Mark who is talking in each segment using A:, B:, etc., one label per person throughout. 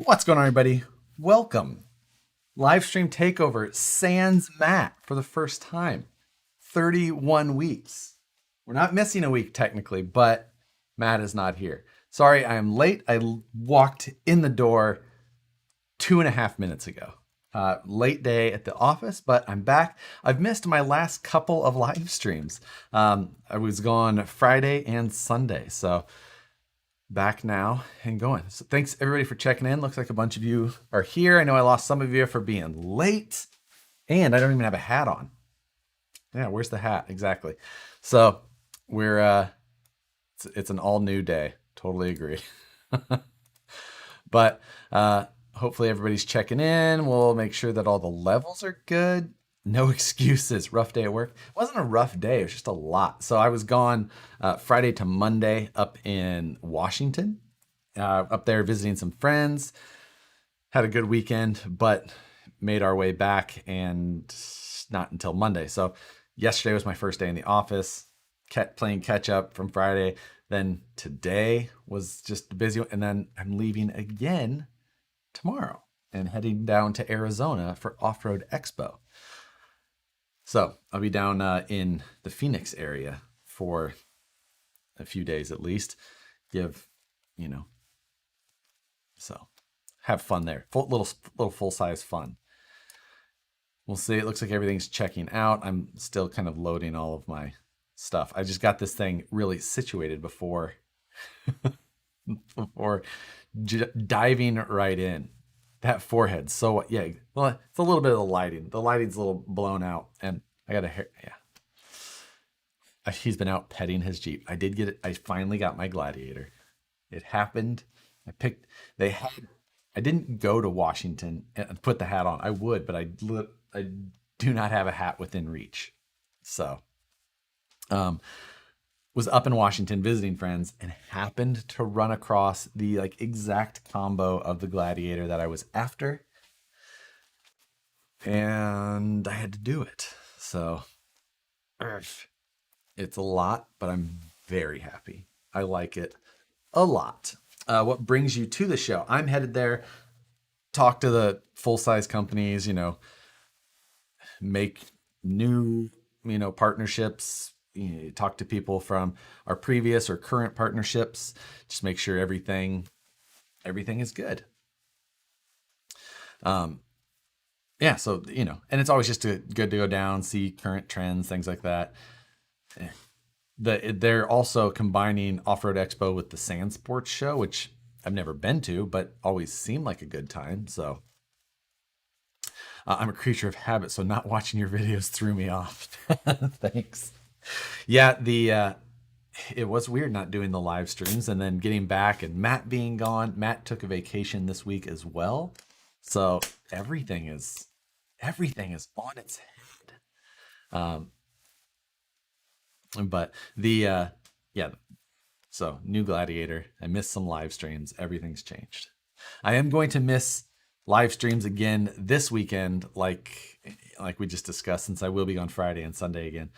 A: What's going on, everybody? Welcome. Livestream takeover sans Matt for the first time. 31 weeks. We're not missing a week technically, but Matt is not here. Sorry, I am late. I walked in the door 2.5 minutes ago. Late day at the office, but I'm back. I've missed my last couple of live streams. I was gone Friday and Sunday, so back now and going. So thanks everybody for checking in. Looks like a bunch of you are here. I know I lost some of you for being late, and I don't even have a hat on. Yeah, where's the hat? Exactly. So we're it's an all new day. Totally agree. But hopefully everybody's checking in. We'll make sure that all the levels are good. No excuses. Rough day at work. It wasn't a rough day. It was just a lot. So I was gone Friday to Monday up in Washington, up there visiting some friends. Had a good weekend, but made our way back and not until Monday. So yesterday was my first day in the office. Kept playing catch up from Friday. Then today was just a busy one. And then I'm leaving again tomorrow and heading down to Arizona for Off-Road Expo. So I'll be down in the Phoenix area for a few days at least. So have fun there. Little full-size fun. We'll see. It looks like everything's checking out. I'm still kind of loading all of my stuff. I just got this thing really situated before diving right in. That forehead. So yeah, well, it's a little bit of the lighting. The lighting's a little blown out, and I got a hair. Yeah, he's been out petting his Jeep. I did get it. I finally got my Gladiator. It happened. I didn't go to Washington and put the hat on. I would, but I do not have a hat within reach. So, was up in Washington visiting friends and happened to run across the exact combo of the Gladiator that I was after. And I had to do it. So it's a lot, but I'm very happy. I like it a lot. What brings you to the show? I'm headed there, talk to the full-size companies, make new, partnerships, talk to people from our previous or current partnerships, just make sure everything is good. Yeah, so and it's always just good to go down, see current trends, things like that. They're also combining Off-Road Expo with the Sand Sports Show, which I've never been to, but always seemed like a good time. So I'm a creature of habit, so not watching your videos threw me off. Thanks. Yeah, it was weird not doing the live streams and then getting back and Matt being gone. Matt took a vacation this week as well. So everything is on its head. But so new Gladiator. I missed some live streams. Everything's changed. I am going to miss live streams again this weekend, like we just discussed, since I will be on Friday and Sunday again.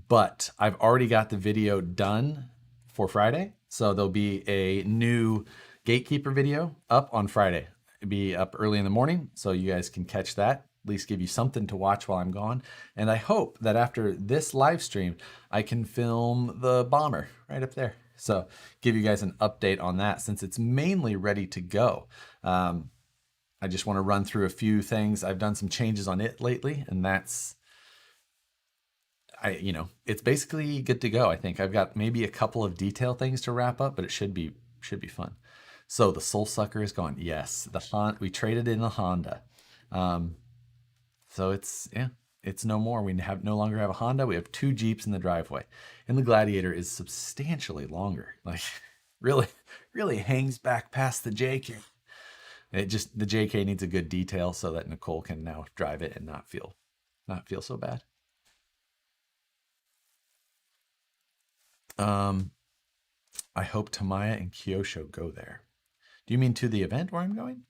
A: But I've already got the video done for Friday. So there'll be a new Gatekeeper video up on Friday. It'll be up early in the morning, so you guys can catch that. At least give you something to watch while I'm gone. And I hope that after this live stream, I can film the bomber right up there. So give you guys an update on that since it's mainly ready to go. I just want to run through a few things. I've done some changes on it lately, and it's basically good to go. I think I've got maybe a couple of detail things to wrap up, but it should be fun. So the Soul Sucker is gone. Yes, we traded in the Honda. So it's no more. We no longer have a Honda. We have 2 Jeeps in the driveway, and the Gladiator is substantially longer. Like really hangs back past the JK. The JK needs a good detail so that Nicole can now drive it and not feel so bad. I hope Tamaya and Kyosho go there. Do you mean to the event where I'm going?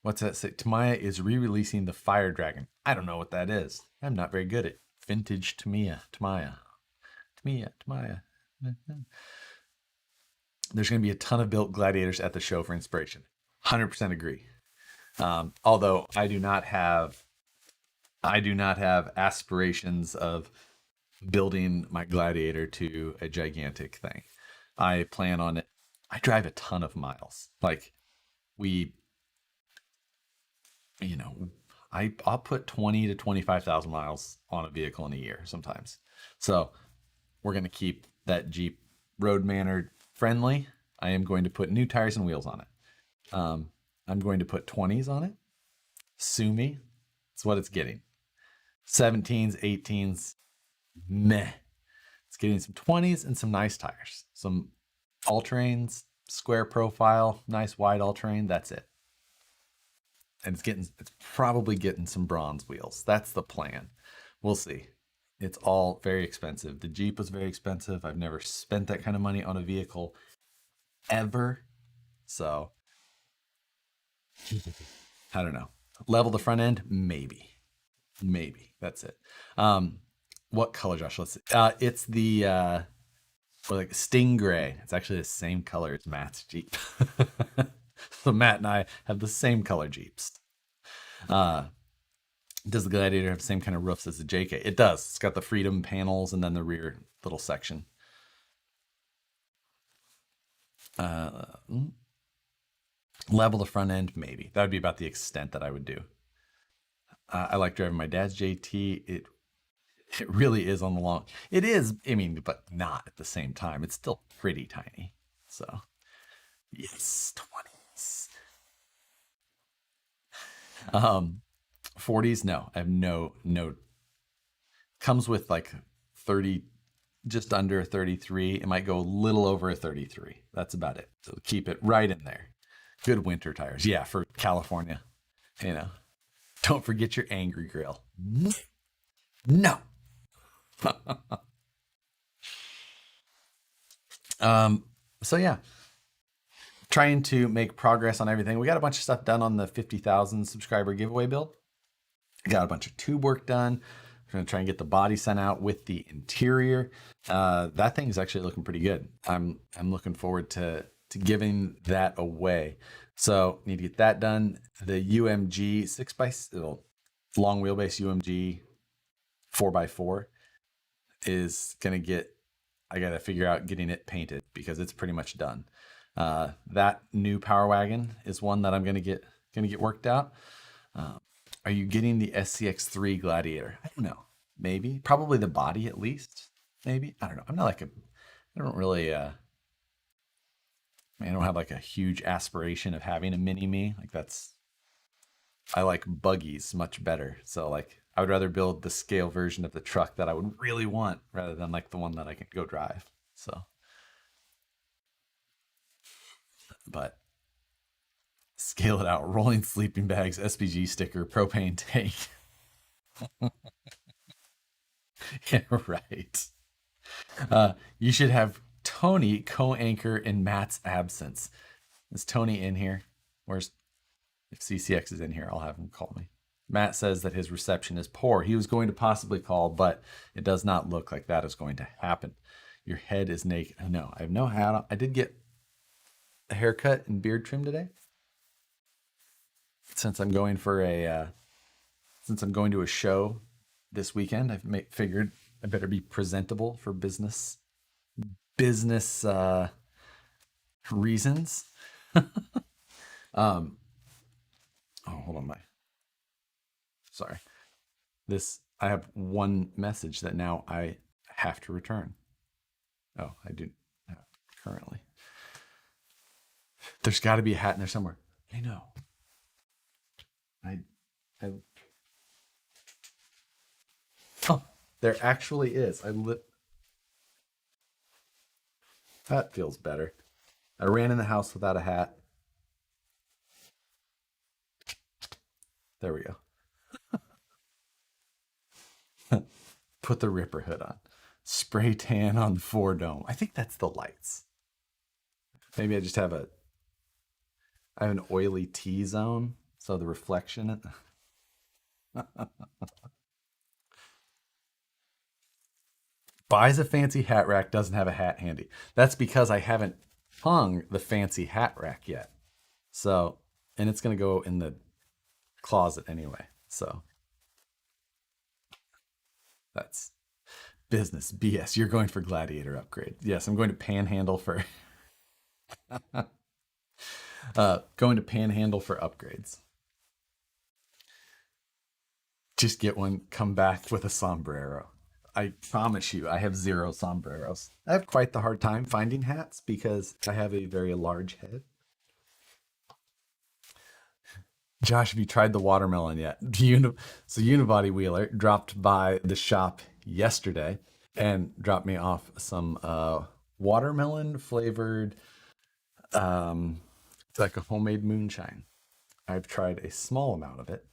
A: What's that say? Tamaya is re-releasing the Fire Dragon. I don't know what that is. I'm not very good at vintage Tamaya. There's going to be a ton of built Gladiators at the show for inspiration. 100% agree. Although I do not have aspirations of building my Gladiator to a gigantic thing. I plan on it. I drive a ton of miles. Like I'll put 20 to 25,000 miles on a vehicle in a year sometimes. So we're going to keep that Jeep road mannered friendly. I am going to put new tires and wheels on it. I'm going to put 20s on it. Sue me. It's what it's getting. 17s, 18s, meh. It's getting some 20s and some nice tires. Some all-terrains, square profile, nice wide all-terrain. That's it. And it's probably getting some bronze wheels. That's the plan. We'll see. It's all very expensive. The Jeep was very expensive. I've never spent that kind of money on a vehicle ever. So I don't know. Level the front end? Maybe. That's it. What color, Josh? Let's see. It's the like Stingray. It's actually the same color as Matt's Jeep. So Matt and I have the same color Jeeps. Does the Gladiator have the same kind of roofs as the JK? It does. It's got the Freedom panels and then the rear little section. Level the front end? Maybe. That would be about the extent that I would do. I like driving my dad's JT. It really is on the long. It is, I mean, but not at the same time. It's still pretty tiny. So, yes, 20s. 40s, no. I have no. Comes with like 30, just under a 33. It might go a little over a 33. That's about it. So keep it right in there. Good winter tires. Yeah, for California. You know. Don't forget your angry grill. No. So yeah, trying to make progress on everything. We got a bunch of stuff done on the 50,000 subscriber giveaway build. Got a bunch of tube work done. We're gonna try and get the body sent out with the interior. That thing is actually looking pretty good. I'm looking forward to giving that away. So need to get that done. The UMG 6x long wheelbase UMG 4x4 is gonna get. I gotta figure out getting it painted because it's pretty much done. That new Power Wagon is one that I'm gonna get worked out. Are you getting the SCX3 Gladiator? I don't know. Maybe. Probably the body at least. Maybe. I don't know. I'm not like I don't really. I don't have like a huge aspiration of having a mini me. Like I like buggies much better. So like I would rather build the scale version of the truck that I would really want rather than like the one that I can go drive. So, but scale it out. Rolling sleeping bags, SBG sticker, propane tank. Yeah, right. You should have Tony co-anchor in Matt's absence. Is Tony in here? If CCX is in here, I'll have him call me. Matt says that his reception is poor. He was going to possibly call, but it does not look like that is going to happen. Your head is naked. No, I have no hat on. I did get a haircut and beard trim today. Since I'm going to a show this weekend, I've figured I better be presentable for business reasons. Oh, hold on, sorry. I have one message that now I have to return. Oh, I do currently. There's got to be a hat in there somewhere. I know. Oh, there actually is. That feels better. I ran in the house without a hat. There we go. Put the Ripper hood on. Spray tan on the 4 dome. I think that's the lights. Maybe I just have an oily T-zone, so the reflection. Buys a fancy hat rack, doesn't have a hat handy. That's because I haven't hung the fancy hat rack yet. So, and it's going to go in the closet anyway. So that's business BS. You're going for Gladiator upgrade. Yes, I'm going to Panhandle for upgrades. Just get one, come back with a sombrero. I promise you, I have 0 sombreros. I have quite the hard time finding hats because I have a very large head. Josh, have you tried the watermelon yet? So Unibody Wheeler dropped by the shop yesterday and dropped me off some watermelon flavored, it's like a homemade moonshine. I've tried a small amount of it,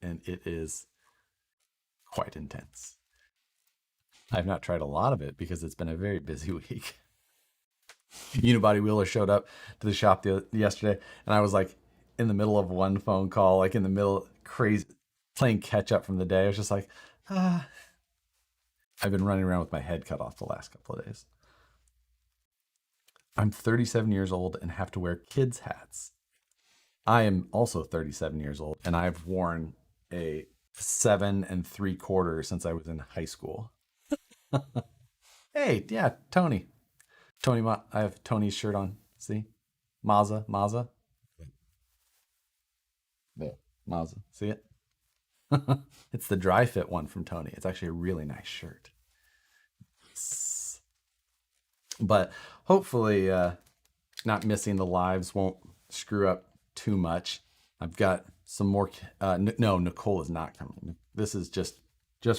A: and it is quite intense. I've not tried a lot of it because it's been a very busy week. Unibody Wheeler showed up to the shop yesterday, and I was like in the middle of one phone call, like in the middle, crazy, playing catch up from the day. I was just like, ah. I've been running around with my head cut off the last couple of days. I'm 37 years old and have to wear kids' hats. I am also 37 years old, and I've worn a 7 3/4 since I was in high school. Hey, yeah, Tony. I have Tony's shirt on. See? Maza. There, Maza. See it? It's the dry fit one from Tony. It's actually a really nice shirt. But hopefully, not missing the lives won't screw up too much. I've got some more. No, Nicole is not coming. This is just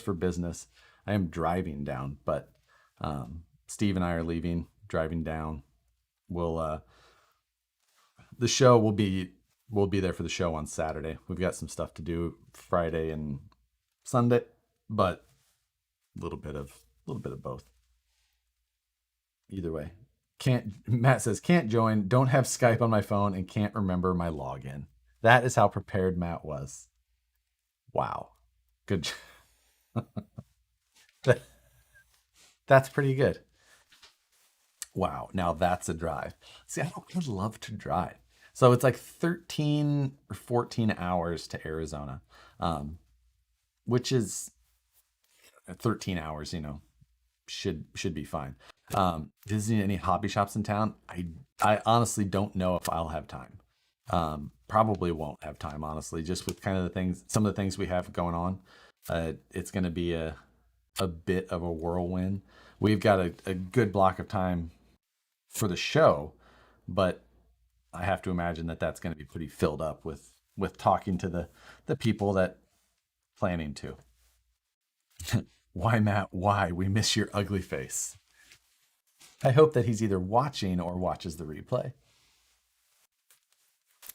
A: for business. I am driving down, but Steve and I are leaving, driving down. We'll the show will be we'll be there for the show on Saturday. We've got some stuff to do Friday and Sunday, but a little bit of both. Either way. Matt says can't join, don't have Skype on my phone, and can't remember my login. That is how prepared Matt was. Wow. Good. That's pretty good. Wow. Now that's a drive. See, I would love to drive. So it's like 13 or 14 hours to Arizona, which is 13 hours, should be fine. Visiting any hobby shops in town, I honestly don't know if I'll have time. Probably won't have time, honestly, just with kind of some of the things we have going on. It's going to be a bit of a whirlwind. We've got a good block of time for the show, but I have to imagine that that's going to be pretty filled up with talking to the people that planning to. Why, Matt? Why? We miss your ugly face. I hope that he's either watching or watches the replay.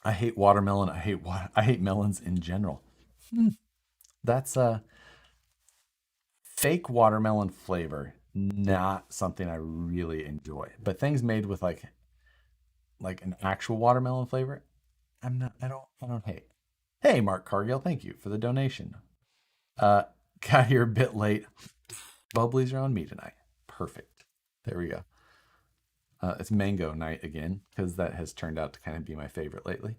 A: I hate watermelon. I hate melons in general. That's a fake watermelon flavor. Not something I really enjoy. But things made with like an actual watermelon flavor, I don't hate. Hey, Mark Cargill, thank you for the donation. Got here a bit late. Bubblies are on me tonight. Perfect. There we go. It's mango night again, because that has turned out to kind of be my favorite lately.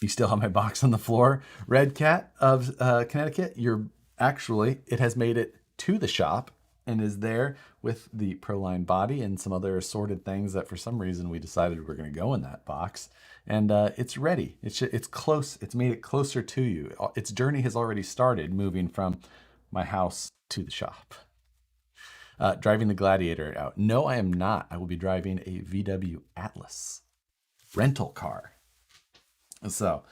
A: You still have my box on the floor. Red Cat of Connecticut, it has made it to the shop and is there with the Proline body and some other assorted things that for some reason we decided we're going to go in that box. And it's ready. It's close. It's made it closer to you. Its journey has already started, moving from my house to the shop. Driving the Gladiator out. No, I am not. I will be driving a VW Atlas rental car. So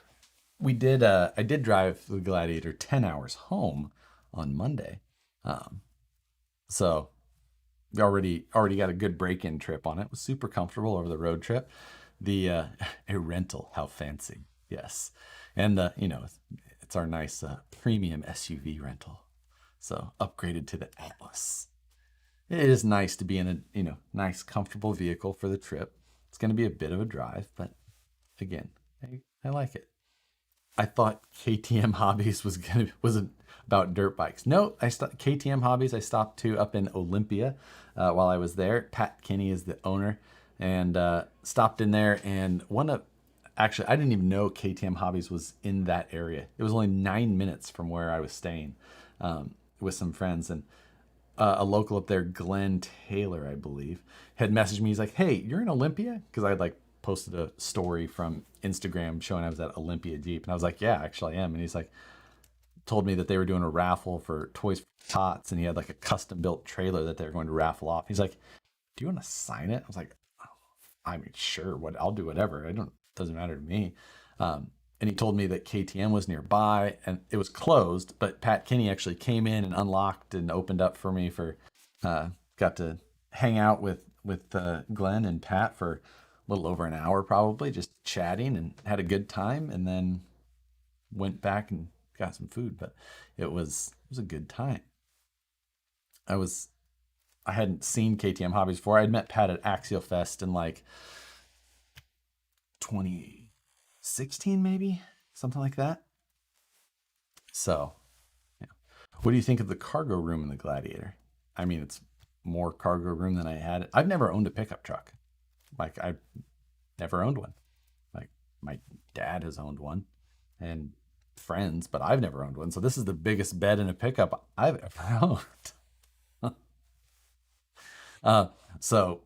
A: I did drive the Gladiator 10 hours home on Monday. So we already got a good break-in trip on it. It was super comfortable over the road trip. A rental, how fancy. Yes. And it's our nice premium SUV rental. So upgraded to the Atlas. It is nice to be in a nice comfortable vehicle for the trip. It's going to be a bit of a drive, but again, I like it. I thought KTM Hobbies was about dirt bikes. No, KTM Hobbies. I stopped to up in Olympia while I was there. Pat Kinney is the owner, and stopped in there. And actually, I didn't even know KTM Hobbies was in that area. It was only 9 minutes from where I was staying with some friends, and a local up there, Glenn Taylor, I believe, had messaged me. He's like, "Hey, you're in Olympia?" Because I'd like posted a story from Instagram showing I was at Olympia Jeep, and I was like, "Yeah, actually I am." And he's like, told me that they were doing a raffle for Toys for Tots, and he had like a custom built trailer that they were going to raffle off. He's like, "Do you want to sign it?" I was like, "I mean, sure. What I'll do whatever. Doesn't matter to me." And he told me that KTM was nearby and it was closed, but Pat Kinney actually came in and unlocked and opened up for me for got to hang out with Glenn and Pat for a little over an hour, probably just chatting, and had a good time, and then went back and got some food. But it was a good time. I hadn't seen KTM Hobbies before. I'd met Pat at Axial Fest in like 2016, maybe something like that. So, yeah. What do you think of the cargo room in the Gladiator? I mean, it's more cargo room than I had. I've never owned a pickup truck. Like, I've never owned one. Like, my dad has owned one and friends, but I've never owned one. So this is the biggest bed in a pickup I've ever owned. uh, so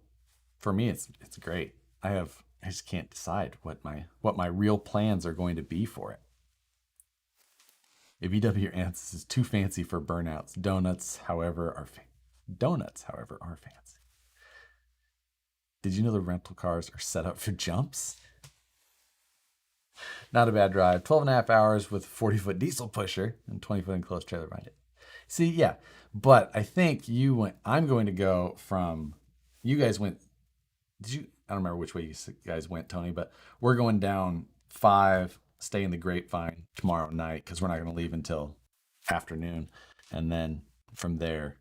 A: for me, it's great. I just can't decide what my real plans are going to be for it. A VW Ansys is too fancy for burnouts. Donuts, however, are fancy. Did you know the rental cars are set up for jumps? Not a bad drive. 12 and a half hours with 40-foot diesel pusher and 20-foot enclosed trailer behind it. See, yeah. But I think I'm going to go from, you guys went, I don't remember which way you guys went, Tony, but we're going down 5, stay in the Grapevine tomorrow night because we're not going to leave until afternoon. And then from there,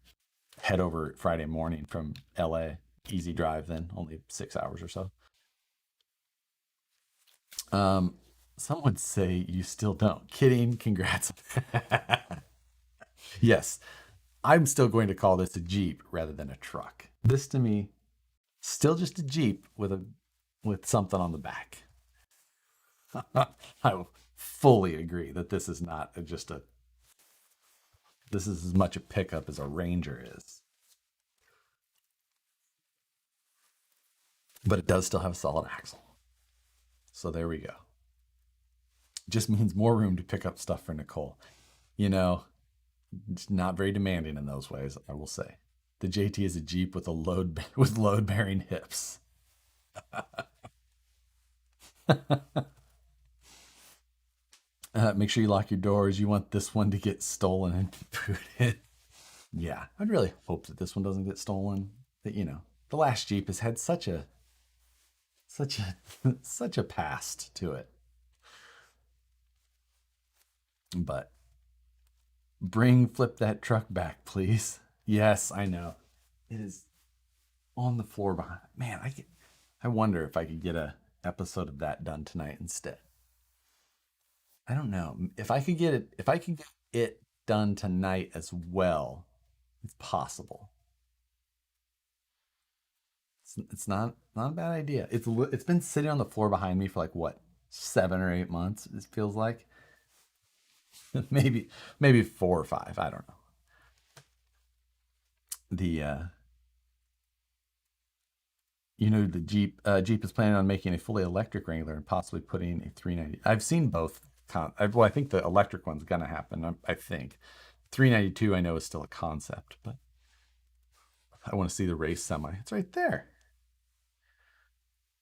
A: head over Friday morning from LA. Easy drive then, only 6 hours or so. Some would say you still don't. Kidding. Congrats. Yes, I'm still going to call this a Jeep rather than a truck. This to me, still just a Jeep with something on the back. I fully agree that this is not this is as much a pickup as a Ranger is. But it does still have a solid axle. So there we go. Just means more room to pick up stuff for Nicole. You know, it's not very demanding in those ways, I will say. The JT is a Jeep with load bearing hips. Make sure you lock your doors. You want this one to get stolen and booted. Yeah, I'd really hope that this one doesn't get stolen. That the last Jeep has had such a such a past to it. But flip that truck back, please. Yes, I know. It is on the floor behind. Man, I wonder if I could get a episode of that done tonight instead. I don't know. If I could get it done tonight as well, it's possible. It's not a bad idea. It's been sitting on the floor behind me for like what, 7 or 8 months, it feels like. Maybe 4 or 5. I don't know. The the Jeep is planning on making a fully electric Wrangler and possibly putting a 390. I've seen both. Well, I think the electric one's gonna happen. I think 392 I know is still a concept, but I want to see the race semi. It's right there.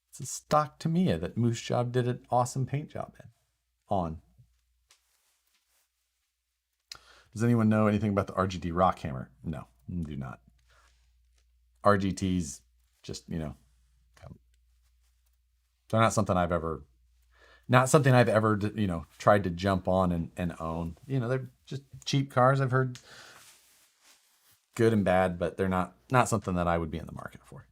A: It's a stock Tamiya that Moose Job did an awesome paint job on. Does anyone know anything about the RGT rock hammer? No, do not. RGTs just, they're not something I've ever, tried to jump on and own. They're just cheap cars. I've heard good and bad, but they're not something that I would be in the market for.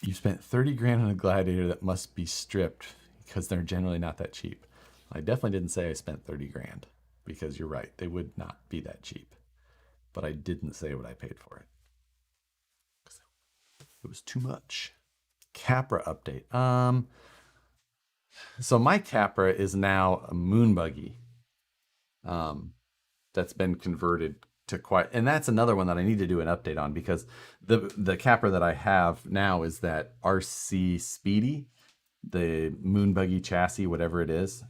A: You spent 30 grand on a Gladiator that must be stripped because they're generally not that cheap. I definitely didn't say I spent 30 grand, because you're right, they would not be that cheap. But I didn't say what I paid for it. It was too much. Capra update. So my Capra is now a moon buggy. That's been converted to quite, and that's another one that I need to do an update on, because the Capra that I have now is that RC Speedy, the moon buggy chassis, whatever it is.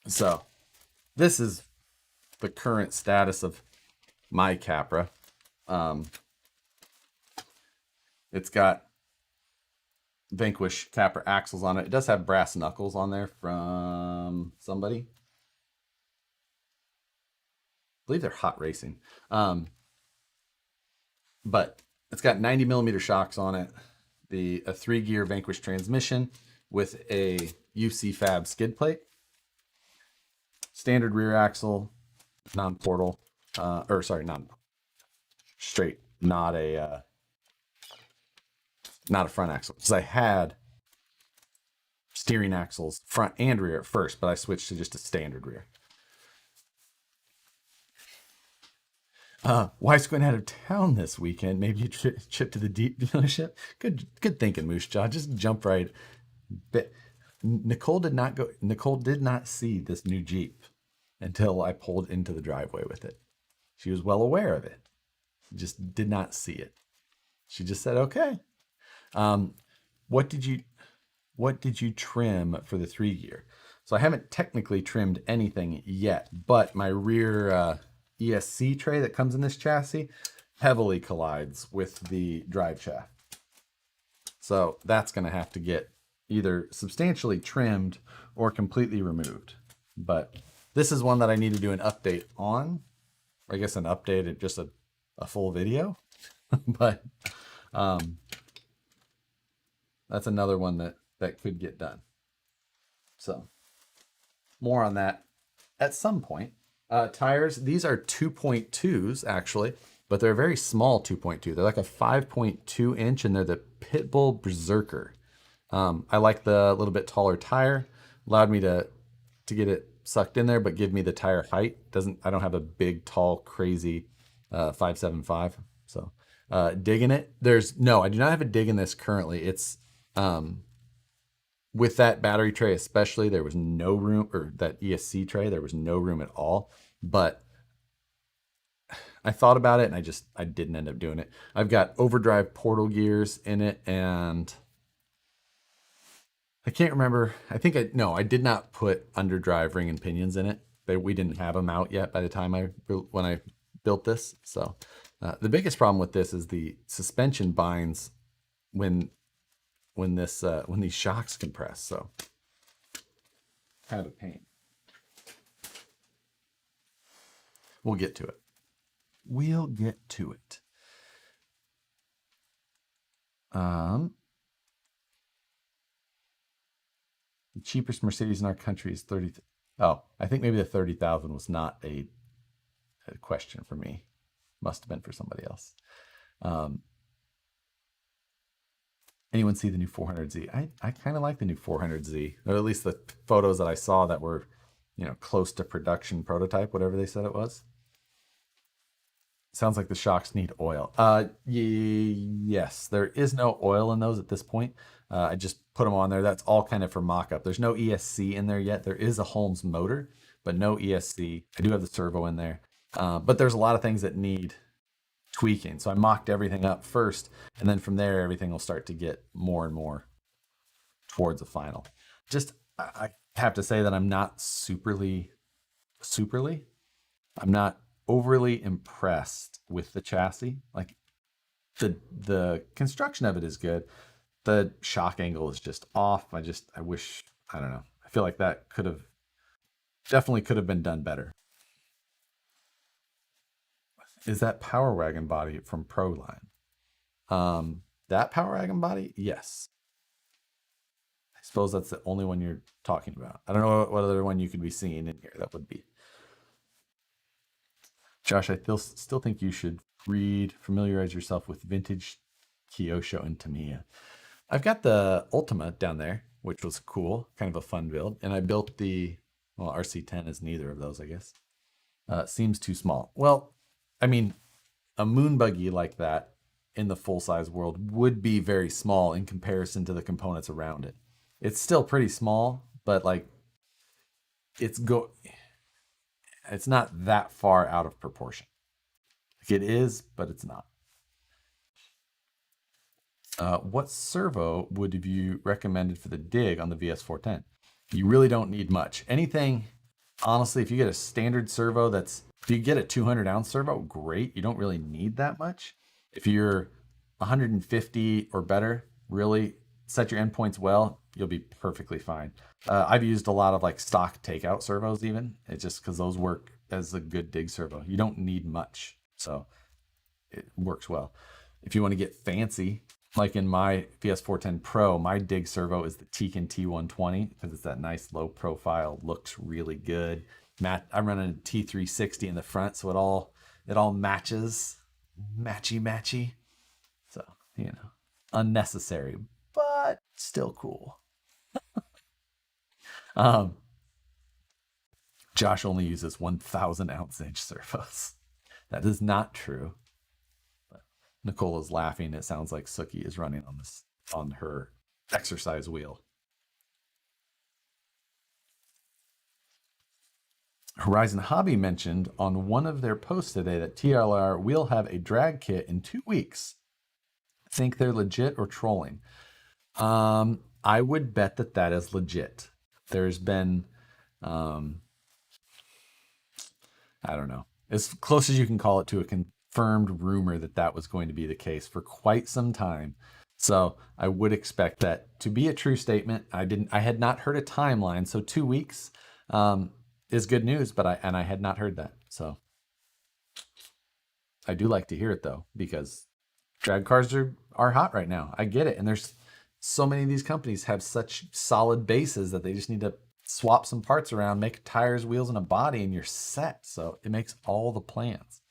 A: So this is the current status of my Capra. It's got Vanquish Capra axles on it. It does have brass knuckles on there from somebody. I believe they're Hot Racing. But it's got 90 millimeter shocks on it. A 3-gear Vanquish transmission with a UC Fab skid plate. Standard rear axle, non-portal, straight, not a front axle. Because I had steering axles front and rear at first, but I switched to just a standard rear. Wife's going out of town this weekend. Maybe a trip to the dealership. Good thinking, Moose Jaw. Just jump right. But Nicole did not see this new Jeep until I pulled into the driveway with it. She was well aware of it. Just did not see it. She just said, "Okay." What did you trim for the 3-gear? So I haven't technically trimmed anything yet, but my rear ESC tray that comes in this chassis heavily collides with the drive shaft. So that's going to have to get either substantially trimmed or completely removed. But this is one that I need to do an update on. I guess an update, just a full video. But that's another one that could get done. So more on that at some point. Tires, these are 2.2s actually, but they're a very small 2.2. They're like a 5.2 inch, and they're the Pitbull Berserker. I like the little bit taller tire. Allowed me to get it sucked in there, but give me the tire height. I don't have a big, tall, crazy 575. So digging it. I do not have a dig in this currently. It's with that battery tray especially, there was no room, or that ESC tray, there was no room at all. But I thought about it, and I didn't end up doing it. I've got overdrive portal gears in it, and I can't remember. I did not put underdrive ring and pinions in it. We didn't have them out yet by the time when I built this. So the biggest problem with this is the suspension binds when these shocks compress. So kind of a pain. We'll get to it. The cheapest Mercedes in our country is 30. Oh, I think maybe the 30,000 was not a question for me. Must have been for somebody else. Anyone see the new 400Z? I kind of like the new 400Z, or at least the photos that I saw that were, close to production prototype, whatever they said it was. Sounds like the shocks need oil. Yes, there is no oil in those at this point. I just put them on there. That's all kind of for mock-up. There's no ESC in there yet. There is a Holmes motor, but no ESC. I do have the servo in there. But there's a lot of things that need tweaking. So I mocked everything up first, and then from there, everything will start to get more and more towards the final. I have to say that I'm not superly, I'm not overly impressed with the chassis. Like the construction of it is good. The shock angle is just off. I don't know. I feel like that definitely could have been done better. Is that Power Wagon body from Proline? That Power Wagon body? Yes. I suppose that's the only one you're talking about. I don't know what other one you could be seeing in here that would be. Josh, I still think you should read, familiarize yourself with vintage Kyosho and Tamiya. I've got the Ultima down there, which was cool, kind of a fun build. And I built the, well, RC10 is neither of those, I guess. Seems too small. Well, I mean, a moon buggy like that in the full-size world would be very small in comparison to the components around it. It's still pretty small, but like it's not that far out of proportion. Like it is, but it's not. What servo would you recommended for the dig on the VS410? You really don't need much. Anything, honestly, if you get a standard servo if you get a 200 ounce servo, great. You don't really need that much. If you're 150 or better, really set your endpoints well, you'll be perfectly fine. I've used a lot of like stock takeout servos even. It's just because those work as a good dig servo. You don't need much, so it works well. If you want to get fancy, like in my VS410 Pro, my dig servo is the Tekin T120 because it's that nice low profile, looks really good. I'm running a T360 in the front, so it all matches, matchy. So, unnecessary, but still cool. Josh only uses 1,000 ounce inch servos. That is not true. But Nicole is laughing. It sounds like Suki is running on her exercise wheel. Horizon Hobby mentioned on one of their posts today that TLR will have a drag kit in 2 weeks. Think they're legit or trolling? I would bet that is legit. There's been, I don't know, as close as you can call it to a confirmed rumor that was going to be the case for quite some time. So I would expect that to be a true statement. I had not heard a timeline, so 2 weeks is good news, but I had not heard that. So I do like to hear it though, because drag cars are hot right now. I get it. And there's so many of these companies have such solid bases that they just need to swap some parts around, make tires, wheels, and a body, and you're set. So it makes all the plans.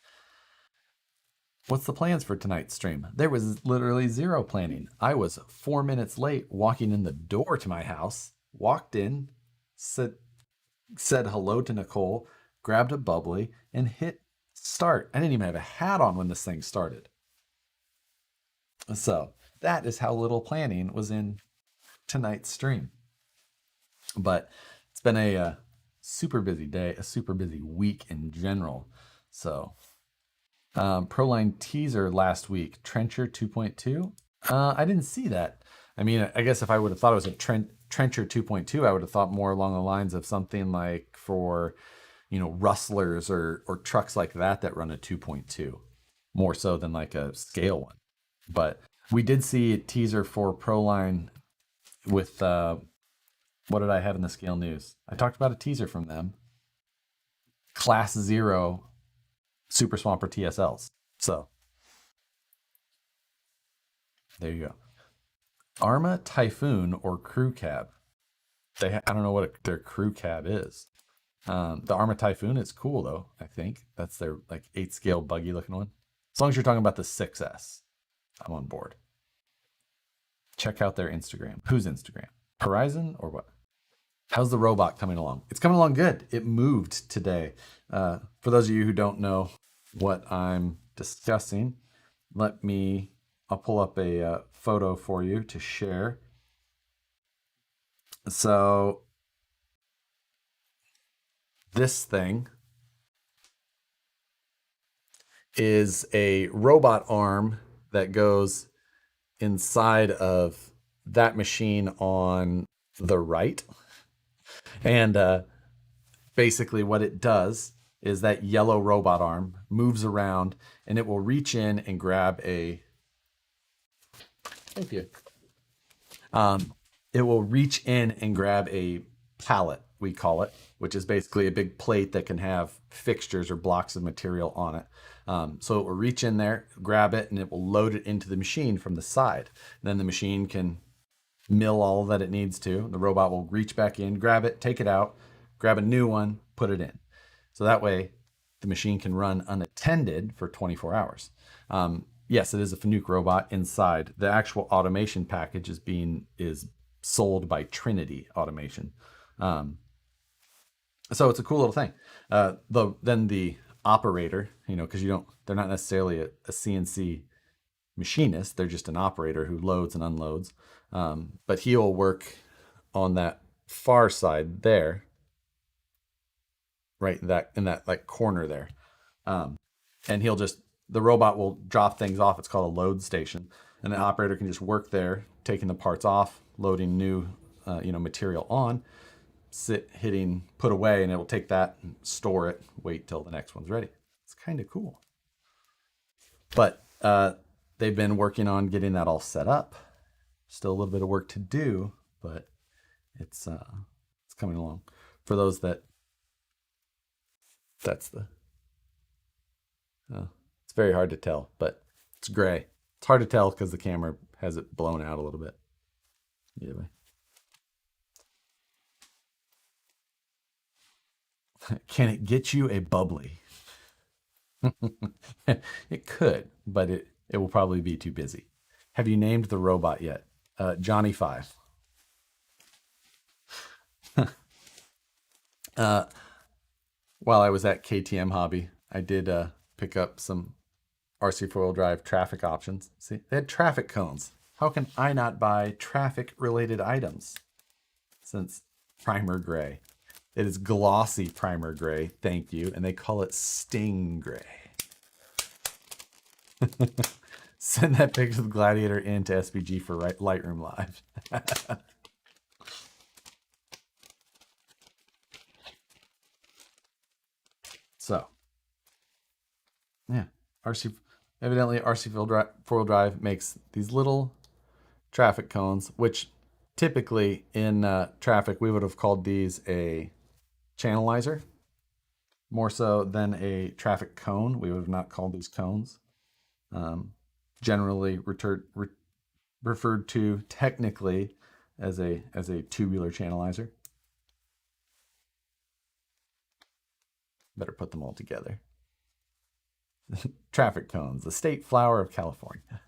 A: What's the plans for tonight's stream? There was literally zero planning. I was 4 minutes late walking in the door to my house, walked in, said hello to Nicole, grabbed a bubbly, and hit start. I didn't even have a hat on when this thing started. So that is how little planning was in tonight's stream. But it's been a super busy day, a super busy week in general. So Proline teaser last week, Trencher 2.2. I didn't see that. I mean, I guess if I would have thought it was a Trencher 2.2, I would have thought more along the lines of something like for, rustlers or trucks like that run a 2.2, more so than like a scale one. But we did see a teaser for Proline with, what did I have in the scale news? I talked about a teaser from them. Class 0 Super Swamper TSLs. So there you go. Arma Typhoon or Crew Cab. I don't know what their Crew Cab is. The Arma Typhoon is cool though. I think that's their like 8 scale buggy looking one. As long as you're talking about the 6S, I'm on board. Check out their Instagram. Whose Instagram? Horizon or what? How's the robot coming along? It's coming along good. It moved today. For those of you who don't know what I'm discussing, I'll pull up a photo for you to share. So this thing is a robot arm that goes inside of that machine on the right. And basically what it does is that yellow robot arm moves around and it will reach in and grab thank you. It will reach in and grab a pallet, we call it, which is basically a big plate that can have fixtures or blocks of material on it. So it will reach in there, grab it, and it will load it into the machine from the side. And then the machine can mill all that it needs to. The robot will reach back in, grab it, take it out, grab a new one, put it in. So that way the machine can run unattended for 24 hours. Yes, it is a Fanuc robot inside. The actual automation package is sold by Trinity Automation. So it's a cool little thing. Then the operator, because they're not necessarily a CNC machinist. They're just an operator who loads and unloads. But he'll work on that far side there, right in that like corner there. And the robot will drop things off. It's called a load station. And the operator can just work there, taking the parts off, loading new, material on, hitting put away, and it will take that and store it, wait till the next one's ready. It's kind of cool. But they've been working on getting that all set up. Still a little bit of work to do, but it's coming along. For those that's it's very hard to tell, but it's gray. It's hard to tell because the camera has it blown out a little bit. Either way. Can it get you a bubbly? It could, but it will probably be too busy. Have you named the robot yet? Johnny 5. While I was at KTM Hobby, I did pick up some RC 4-wheel drive traffic options. See, they had traffic cones. How can I not buy traffic-related items? Since primer gray. It is glossy primer gray, thank you, and they call it Sting Gray. Send that picture of the Gladiator into SBG for Lightroom Live. So, yeah, evidently RC 4-wheel drive makes these little traffic cones, which typically in traffic we would have called these a channelizer, more so than a traffic cone. We would have not called these cones. Generally referred to technically as a tubular channelizer. Better put them all together. Traffic cones, the state flower of California.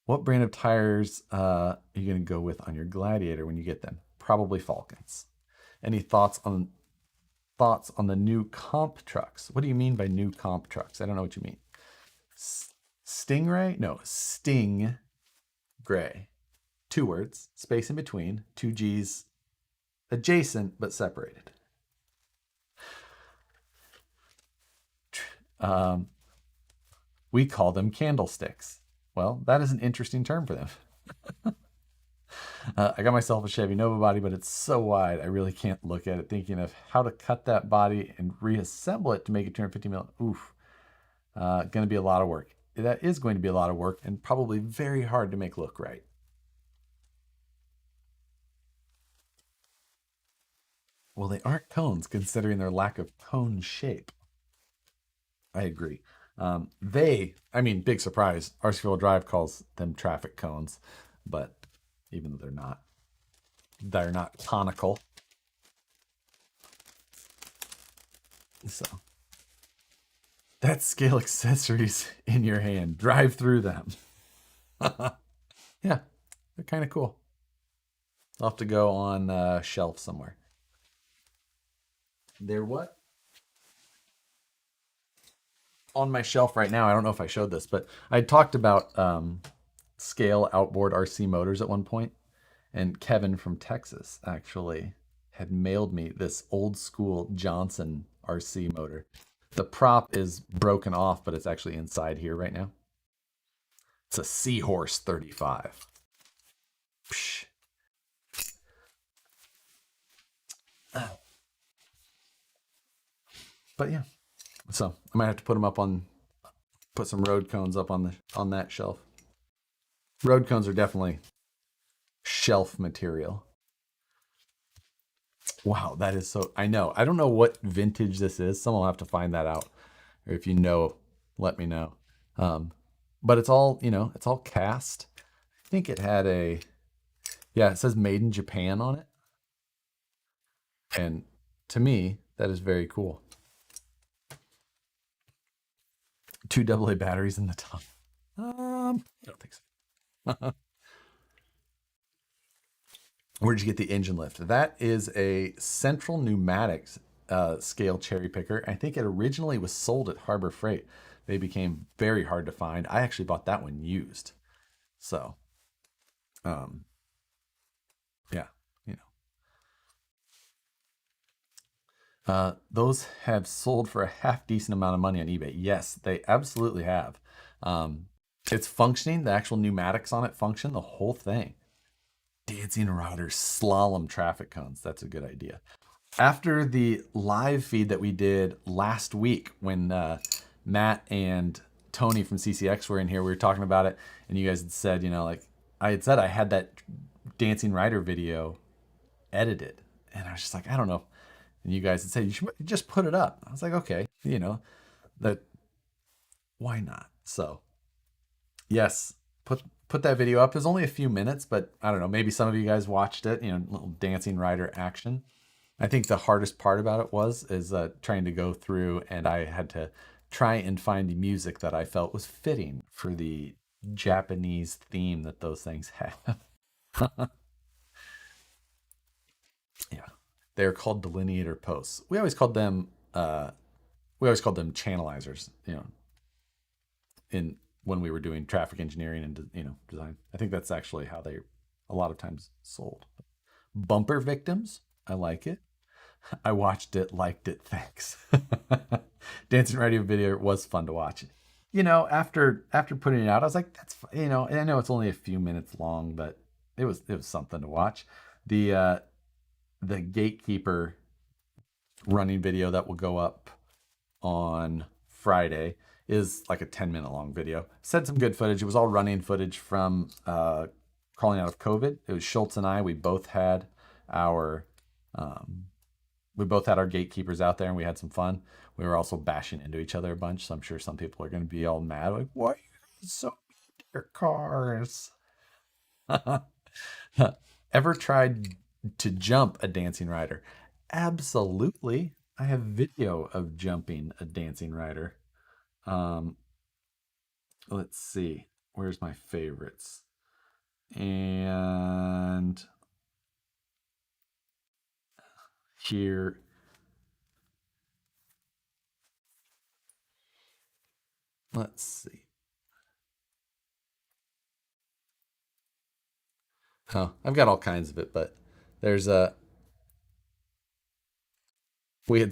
A: What brand of tires are you going to go with on your Gladiator when you get them? Probably Falcons. Any thoughts on the new comp trucks? What do you mean by new comp trucks? I don't know what you mean. Stingray? No, Sting Gray. 2 words, space in between, 2 G's, adjacent but separated. We call them candlesticks. Well, that is an interesting term for them. I got myself a Chevy Nova body, but it's so wide, I really can't look at it thinking of how to cut that body and reassemble it to make it 250 mil. Oof. Going to be a lot of work. That is going to be a lot of work and probably very hard to make look right. Well, they aren't cones considering their lack of cone shape. I agree. Big surprise. RC 4-wheel drive calls them traffic cones, but even though they're not conical. So that's scale accessories in your hand. Drive through them. Yeah, they're kind of cool. I'll have to go on a shelf somewhere. They're what? On my shelf right now. I don't know if I showed this, but I talked about scale outboard RC motors at one point, and Kevin from Texas actually had mailed me this old school Johnson RC motor. The prop is broken off, but it's actually inside here right now. It's a Seahorse 35. Psh. But yeah. So I might have to put some road cones up on that shelf. Road cones are definitely shelf material. Wow, that is so, I know. I don't know what vintage this is. Someone will have to find that out. Or if you know, let me know. But it's all, it's all cast. I think it had it says made in Japan on it. And to me, that is very cool. 2 AA batteries in the top. I don't think so. Where'd you get the engine lift? That is a Central Pneumatics scale cherry picker. I think it originally was sold at Harbor Freight. They became very hard to find. I actually bought that one used. So, um, yeah, you know, those have sold for a half decent amount of money on eBay. Yes, they absolutely have. Um, it's functioning. The actual pneumatics on it function. The whole thing. Dancing riders, slalom traffic cones. That's a good idea. After the live feed that we did last week, when Matt and Tony from CCX were in here, we were talking about it, and you guys had said, you know, like I had said, I had that dancing rider video edited, and I was just like, I don't know. And you guys had said you should just put it up. I was like, okay, you know, that why not? So yes, put that video up. It was only a few minutes, but I don't know. Maybe some of you guys watched it. You know, little dancing rider action. I think the hardest part about it is trying to go through, and I had to try and find the music that I felt was fitting for the Japanese theme that those things have. Yeah, they're called delineator posts. We always called them channelizers. You know, in when we were doing traffic engineering and design. I think that's actually how they a lot of times sold. Bumper victims. I like it. I watched it, liked it. Thanks. Dancing radio video was fun to watch. You know, after putting it out, I was like, that's you know, and I know it's only a few minutes long, but it was something to watch. The Gatekeeper running video that will go up on Friday is like a 10-minute long video. Said some good footage. It was all running footage from crawling out of COVID. It was Schultz and I. Our um, we both had our gatekeepers out there, and we had some fun. We were also bashing into each other a bunch, so I'm sure some people are going to be all mad, like, "Why are you so mean to your cars?" Ever tried to jump a dancing rider? Absolutely. I have video of jumping a dancing rider. Um, let's see. Where's my favorites? And here. Let's see. Oh, I've got all kinds of it, but there's a we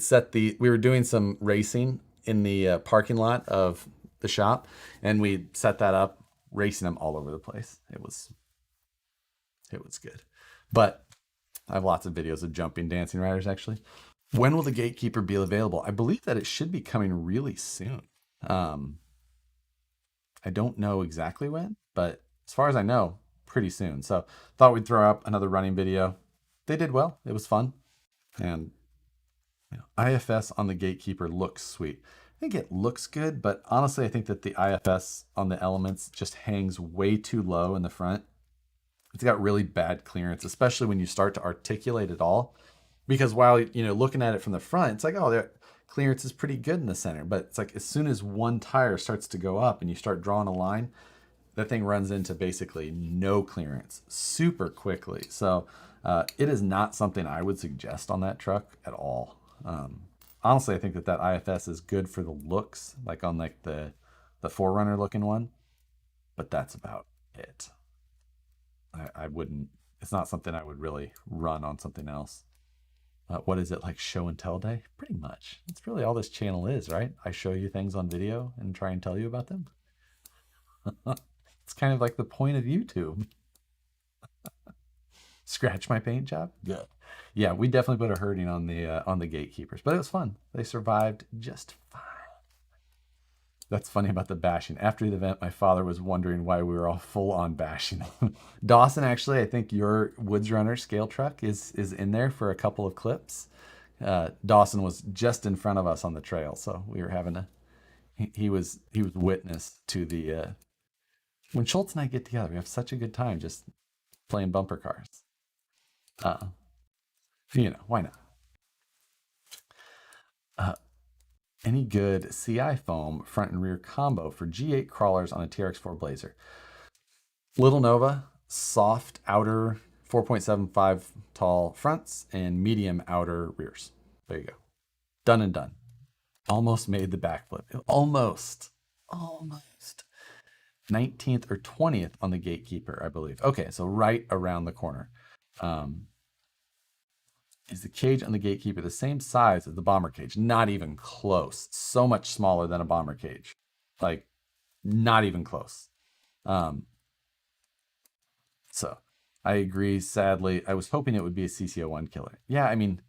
A: were doing some racing in the parking lot of the shop, and we set that up, racing them all over the place. It was good, but I have lots of videos of jumping dancing riders actually. When will the Gatekeeper be available? I believe that it should be coming really soon. Um, I don't know exactly when, but as far as I know, pretty soon. So thought we'd throw up another running video. They did well. It was fun, and IFS on the Gatekeeper looks sweet. I think it looks good, but honestly, I think that the IFS on the Elements just hangs way too low in the front. It's got really bad clearance, especially when you start to articulate it all. Because while looking at it from the front, it's like, oh, the clearance is pretty good in the center. But it's like as soon as one tire starts to go up and you start drawing a line, that thing runs into basically no clearance super quickly. So it is not something I would suggest on that truck at all. Honestly, I think that IFS is good for the looks, like on like the Forerunner looking one, but that's about it. I wouldn't. It's not something I would really run on something else. What is it, like show and tell day? Pretty much. That's really all this channel is, right? I show you things on video and try and tell you about them. It's kind of like the point of YouTube. Scratch my paint job? Good. Yeah, we definitely put a hurting on the Gatekeepers, but it was fun. They survived just fine. That's funny about the bashing. After the event, my father was wondering why we were all full on bashing them. Dawson, actually, I think your Woods Runner scale truck is in there for a couple of clips. Dawson was just in front of us on the trail, so we were having he was witness to the when Schultz and I get together, we have such a good time just playing bumper cars. Uh, why not? Uh, any good CI foam front and rear combo for G8 crawlers on a TRX4 Blazer? Little Nova, soft outer 4.75 tall fronts and medium outer rears. There you go. Done and done. Almost made the backflip. Almost. Almost. 19th or 20th on the Gatekeeper, I believe. Okay, so right around the corner. Is the cage on the Gatekeeper the same size as the bomber cage? Not even close. So much smaller than a bomber cage. Like, not even close. So I agree. Sadly, I was hoping it would be a CC01 killer. Yeah, I mean,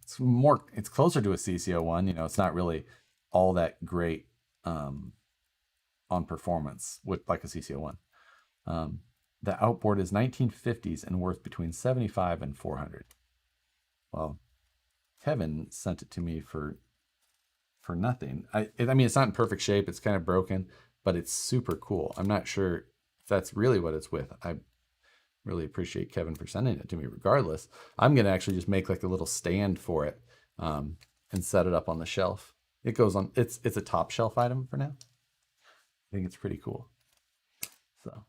A: it's closer to a CC01. You know, it's not really all that great on performance with like a CC01. The outboard is 1950s and worth between 75 and 400. Well, Kevin sent it to me for nothing. I mean, it's not in perfect shape. It's kind of broken, but it's super cool. I'm not sure if that's really what it's with. I really appreciate Kevin for sending it to me. Regardless, I'm gonna actually just make like a little stand for it and set it up on the shelf. It goes on. It's a top shelf item for now. I think it's pretty cool. So,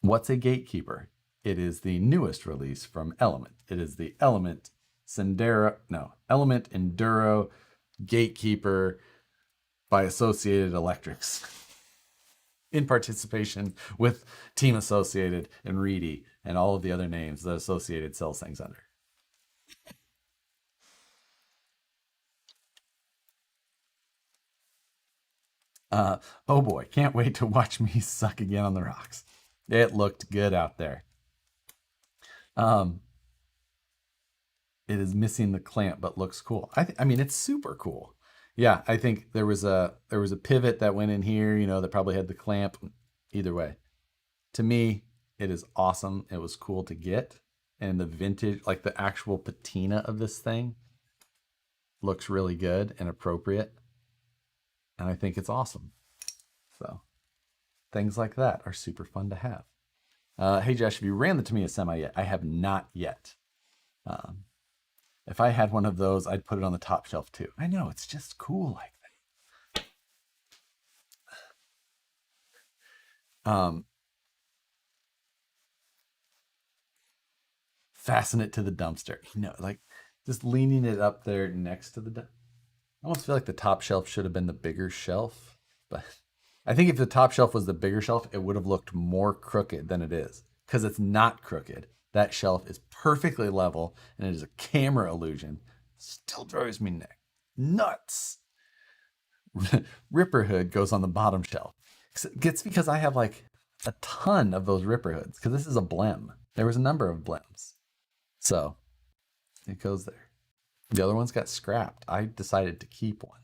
A: what's a Gatekeeper? It is the newest release from Element. It is the Element Enduro Gatekeeper by Associated Electrics in participation with Team Associated and Reedy and all of the other names that Associated sells things under. Oh boy, can't wait to watch me suck again on the rocks. It looked good out there. It is missing the clamp, but looks cool. I mean, it's super cool. Yeah, I think there was a pivot that went in here, you know, that probably had the clamp. Either way, to me, it is awesome. It was cool to get, and the vintage, like the actual patina of this thing, looks really good and appropriate, and I think it's awesome. So things like that are super fun to have. Hey Josh, have you ran the Tamiya Semi yet? I have not yet. If I had one of those, I'd put it on the top shelf too. I know, it's just cool like that. Fasten it to the dumpster. You know, like just leaning it up there next to the. I almost feel like the top shelf should have been the bigger shelf, but I think if the top shelf was the bigger shelf, it would have looked more crooked than it is because it's not crooked. That shelf is perfectly level and it is a camera illusion. Still drives me nuts. Ripper hood goes on the bottom shelf. It's because I have like a ton of those Ripper hoods because this is a blem. There was a number of blems. So it goes there. The other ones got scrapped. I decided to keep one.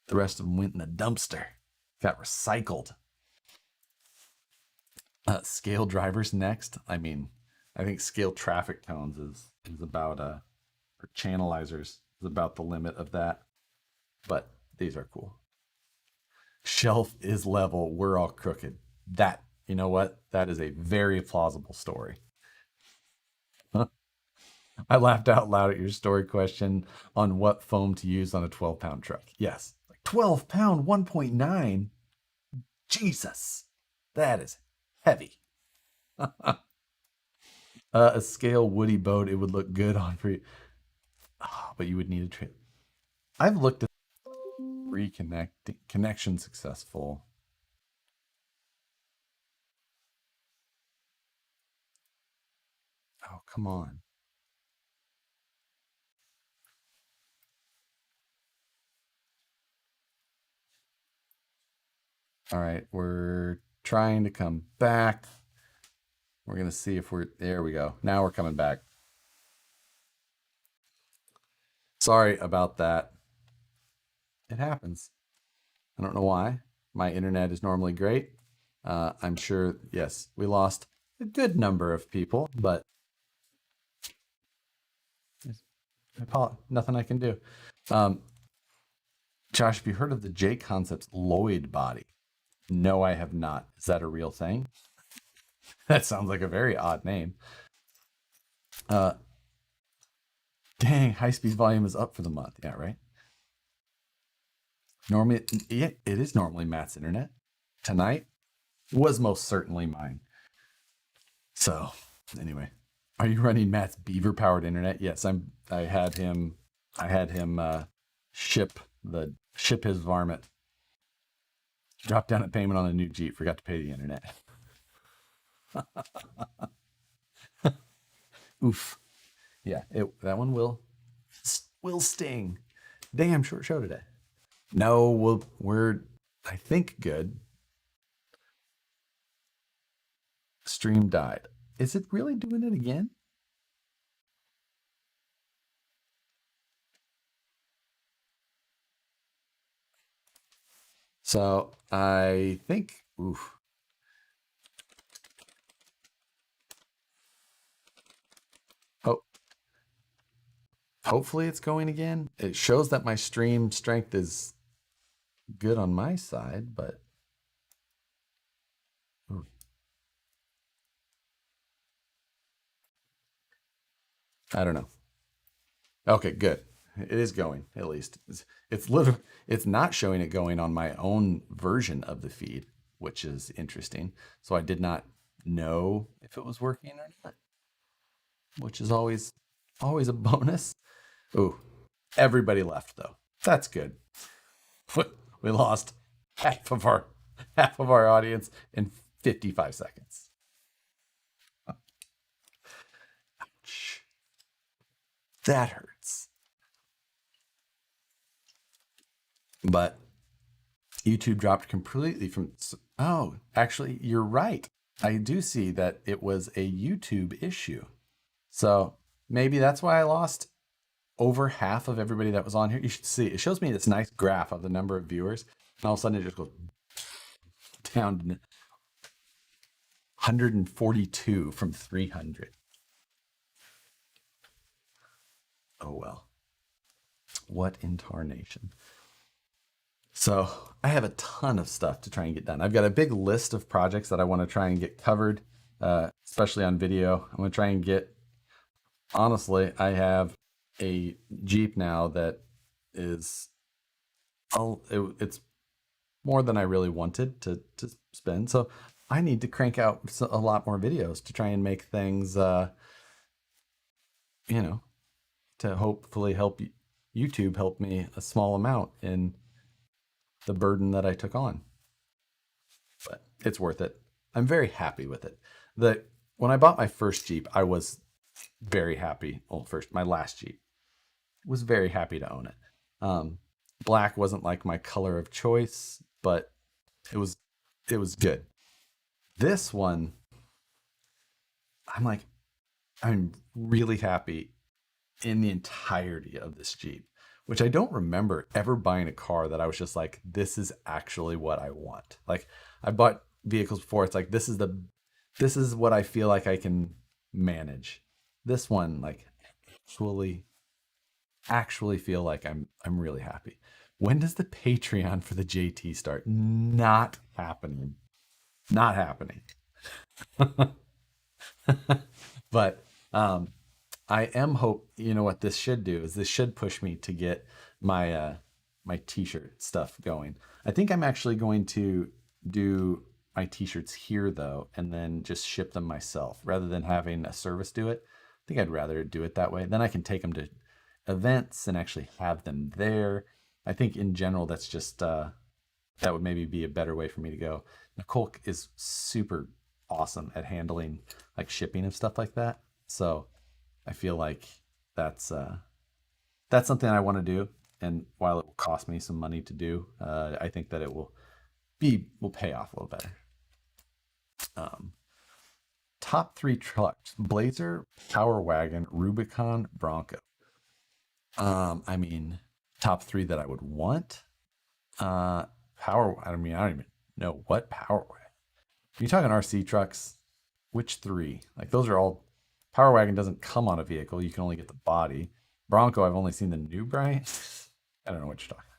A: The rest of them went in the dumpster. Got recycled. Scale drivers next. I mean, I think scale traffic tones is about or channelizers is about the limit of that. But these are cool. Shelf is level. We're all crooked. That, you know what? That is a very plausible story. I laughed out loud at your story question on what foam to use on a 12-pound truck. Yes, like 12-pound, 1.9. Jesus, that is heavy. A scale woody boat, it would look good on for you. Oh, but you would need a trip. I've looked at reconnecting connection successful. Oh, come on. All right, we're trying to come back. We're going to see if there we go. Now we're coming back. Sorry about that. It happens. I don't know why. My internet is normally great. I'm sure, yes, we lost a good number of people, but nothing I can do. Josh, have you heard of the J Concepts Lloyd body? No, I have not. Is that a real thing? That sounds like a very odd name. Dang, high speed volume is up for the month. Yeah, right. Normally, yeah, it is normally Matt's internet. Tonight was most certainly mine. So, anyway, are you running Matt's beaver powered internet? Yes, I'm. I had him. Ship his varmint. Dropped down a payment on a new Jeep. Forgot to pay the internet. Oof. Yeah, that one will sting. Damn short show today. No, we're I think good. Stream died. Is it really doing it again? So I think, oof. Oh, hopefully it's going again. It shows that my stream strength is good on my side, but ooh. I don't know. Okay, good. It is going at least. It's not showing it going on my own version of the feed, which is interesting. So I did not know if it was working or not, which is always a bonus. Ooh, everybody left though. That's good. We lost half of our audience in 55 seconds. Ouch. That hurts. But YouTube dropped completely from. Oh, actually, you're right. I do see that it was a YouTube issue. So maybe that's why I lost over half of everybody that was on here. You should see. It shows me this nice graph of the number of viewers. And all of a sudden it just goes down to 142 from 300. Oh, well. What in tarnation? So I have a ton of stuff to try and get done. I've got a big list of projects that I want to try and get covered, especially on video. I'm going to try and get, honestly, I have a Jeep now that is, it's more than I really wanted to spend. So I need to crank out a lot more videos to try and make things, to hopefully help YouTube help me a small amount in the burden that I took on. But it's worth it. I'm very happy with it. When I bought my first Jeep, I was very happy. Well, my last Jeep was very happy to own it. Black wasn't like my color of choice, but it was good. This one, I'm really happy in the entirety of this Jeep, which I don't remember ever buying a car that I was just like, this is actually what I want. Like I bought vehicles before. It's like, this is what I feel like I can manage. This one, like actually feel like I'm really happy. When does the Patreon for the JT start? Not happening. Not happening. But I am you know what this should do is this should push me to get my my t-shirt stuff going. I think I'm actually going to do my t-shirts here though, and then just ship them myself rather than having a service do it. I think I'd rather do it that way. Then I can take them to events and actually have them there. I think in general that's just that would maybe be a better way for me to go. Nicole is super awesome at handling like shipping and stuff like that. So I feel like that's something I want to do. And while it will cost me some money to do, I think that it will pay off a little better. Top 3 trucks: Blazer, Power Wagon, Rubicon, Bronco. I mean, top 3 that I would want. I don't even know what Power Wagon. Are you talking RC trucks? Which 3? Like those are all. Power Wagon doesn't come on a vehicle. You can only get the body. Bronco, I've only seen the new brand. I don't know what you're talking about.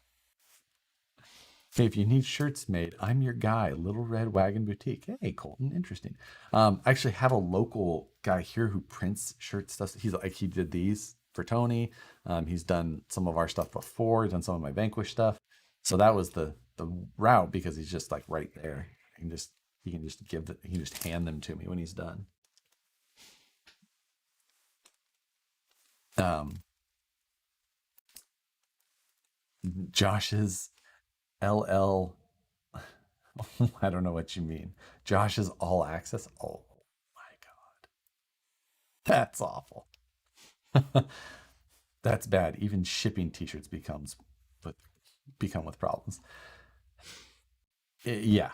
A: Hey, if you need shirts made, I'm your guy. Little Red Wagon Boutique. Hey, Colton, interesting. I actually have a local guy here who prints shirt stuff. He did these. for Tony. He's done some of our stuff before. He's done some of my Vanquish stuff. So that was the route, because he's just like right there. He can just hand them to me when he's done. Josh's LL. I don't know what you mean. Josh's all access. Oh my God. That's awful. That's bad. Even shipping t-shirts become with problems. Yeah,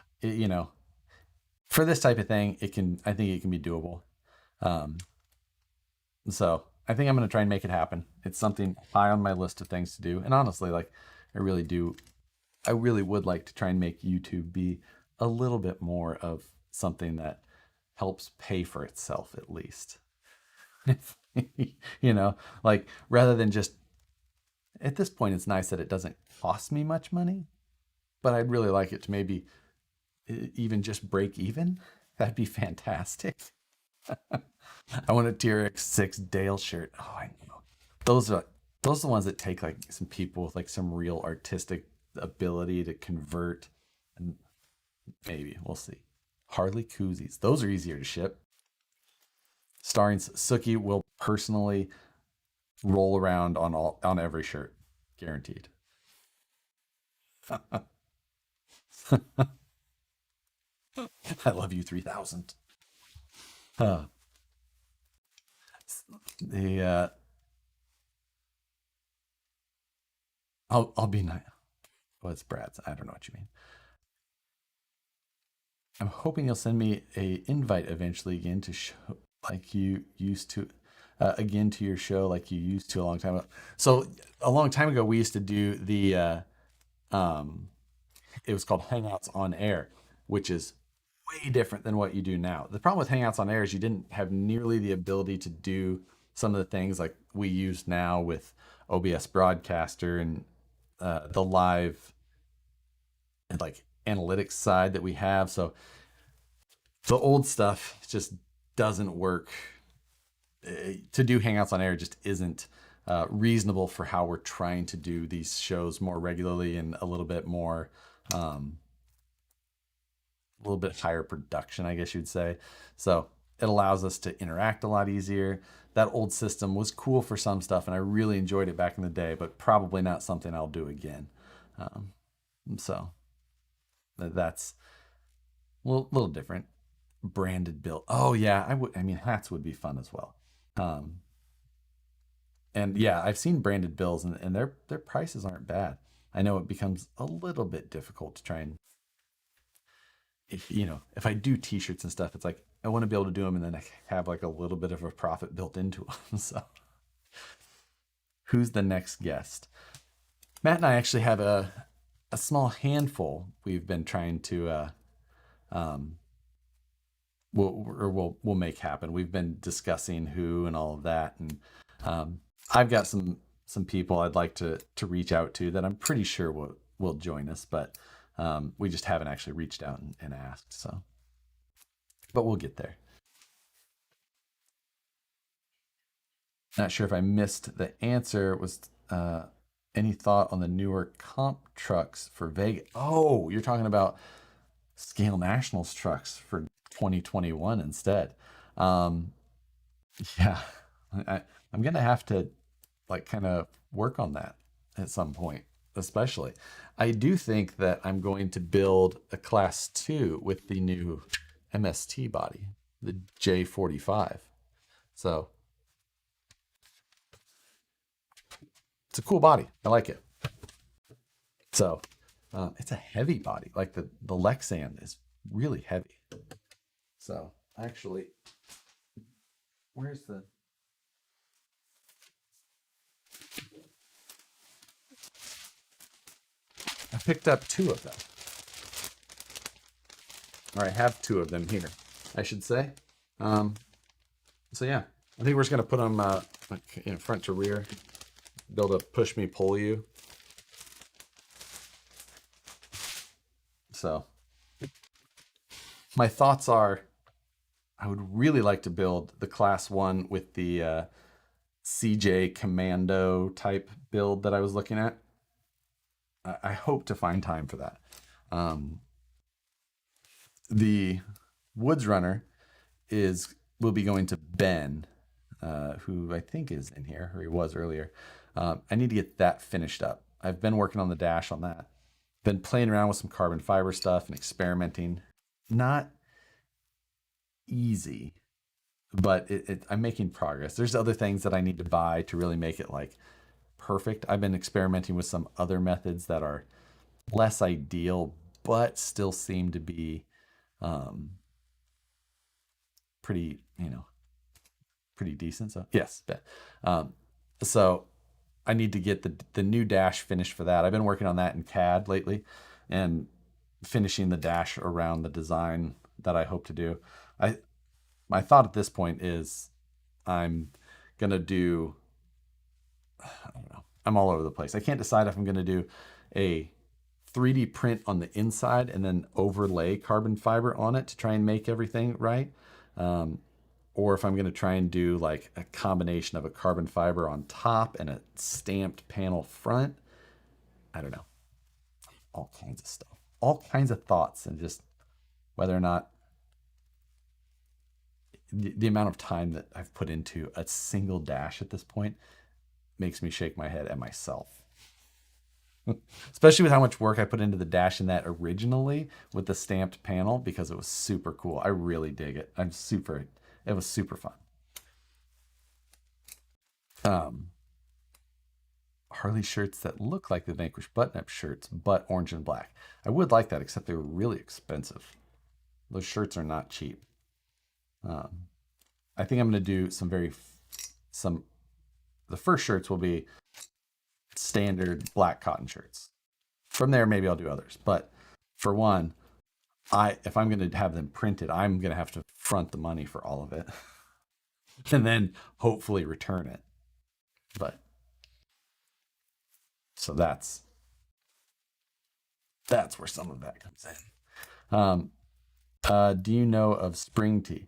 A: for this type of thing, I think it can be doable. Um, so I think I'm going to try and make it happen. It's something high on my list of things to do. And honestly, like I really would like to try and make YouTube be a little bit more of something that helps pay for itself, at least. Like rather than just, at this point, it's nice that it doesn't cost me much money, but I'd really like it to maybe even just break even. That'd be fantastic. I want a TRX6 Dale shirt. Oh, I know. Those are the ones that take like some people with like some real artistic ability to convert, and maybe we'll see. Harley koozies. Those are easier to ship. Starring Suki will personally roll around on every shirt, guaranteed. I love you 3000. Uh, the I'll be nice. Oh, it's Brad's. I don't know what you mean. I'm hoping you'll send me a invite eventually again to show like you used to, again to your show like you used to a long time ago. So a long time ago, we used to do um, it was called Hangouts on Air, which is way different than what you do now. The problem with Hangouts on Air is you didn't have nearly the ability to do some of the things like we use now with OBS Broadcaster and the live and like analytics side that we have. So the old stuff just doesn't work. To do Hangouts on Air just isn't reasonable for how we're trying to do these shows more regularly and a little bit more, a little bit higher production, I guess you'd say. So it allows us to interact a lot easier. That old system was cool for some stuff, and I really enjoyed it back in the day, but probably not something I'll do again. Um, so that's a little different. Branded bill. Oh yeah, I would. I mean, hats would be fun as well. Um, and yeah, I've seen branded bills, and their prices aren't bad. I know it becomes a little bit difficult to try and, if I do T-shirts and stuff, it's like I want to be able to do them and then I have like a little bit of a profit built into them. So who's the next guest? Matt and I actually have a small handful we've been trying to um, we'll make happen. We've been discussing who and all of that, and I've got some people I'd like to reach out to that I'm pretty sure will join us, but we just haven't actually reached out and asked. So, but we'll get there. Not sure if I missed the answer. Was any thought on the newer comp trucks for Vegas? Oh, you're talking about Scale Nationals trucks for 2021 instead. Um, yeah, I, I'm gonna have to like kind of work on that at some point, especially. I do think that I'm going to build a class 2 with the new MST body, the J45. So it's a cool body. I like it. So it's a heavy body. Like the Lexan is really heavy. So actually, where's the? I picked up 2 of them. Or I have 2 of them here, I should say. Um, so yeah, I think we're just gonna put them like, front to rear, be able to push me, pull you. So my thoughts are, I would really like to build the class 1 with the CJ Commando type build that I was looking at. I hope to find time for that. The Woods Runner will be going to Ben, who I think is in here, or he was earlier. I need to get that finished up. I've been working on the dash on that. Been playing around with some carbon fiber stuff and experimenting. Not easy, but I'm making progress. There's other things that I need to buy to really make it like perfect. I've been experimenting with some other methods that are less ideal, but still seem to be pretty, pretty decent. So yes, so I need to get the new dash finished for that. I've been working on that in CAD lately, and finishing the dash around the design that I hope to do. My thought at this point is I'm gonna do, I don't know, I'm all over the place. I can't decide if I'm gonna do a 3D print on the inside and then overlay carbon fiber on it to try and make everything right. Or if I'm going to try and do like a combination of a carbon fiber on top and a stamped panel front. I don't know. All kinds of stuff. All kinds of thoughts, and just whether or not the amount of time that I've put into a single dash at this point makes me shake my head at myself. Especially with how much work I put into the dash in that originally with the stamped panel, because it was super cool. I really dig it. It was super fun. Harley shirts that look like the Vanquish button-up shirts, but orange and black. I would like that, except they were really expensive. Those shirts are not cheap. I think I'm going to do the first shirts will be standard black cotton shirts. From there, maybe I'll do others. But for one, if I'm going to have them printed, I'm going to have to front the money for all of it and then hopefully return it. But so that's where some of that comes in. Do you know of Spring Tea?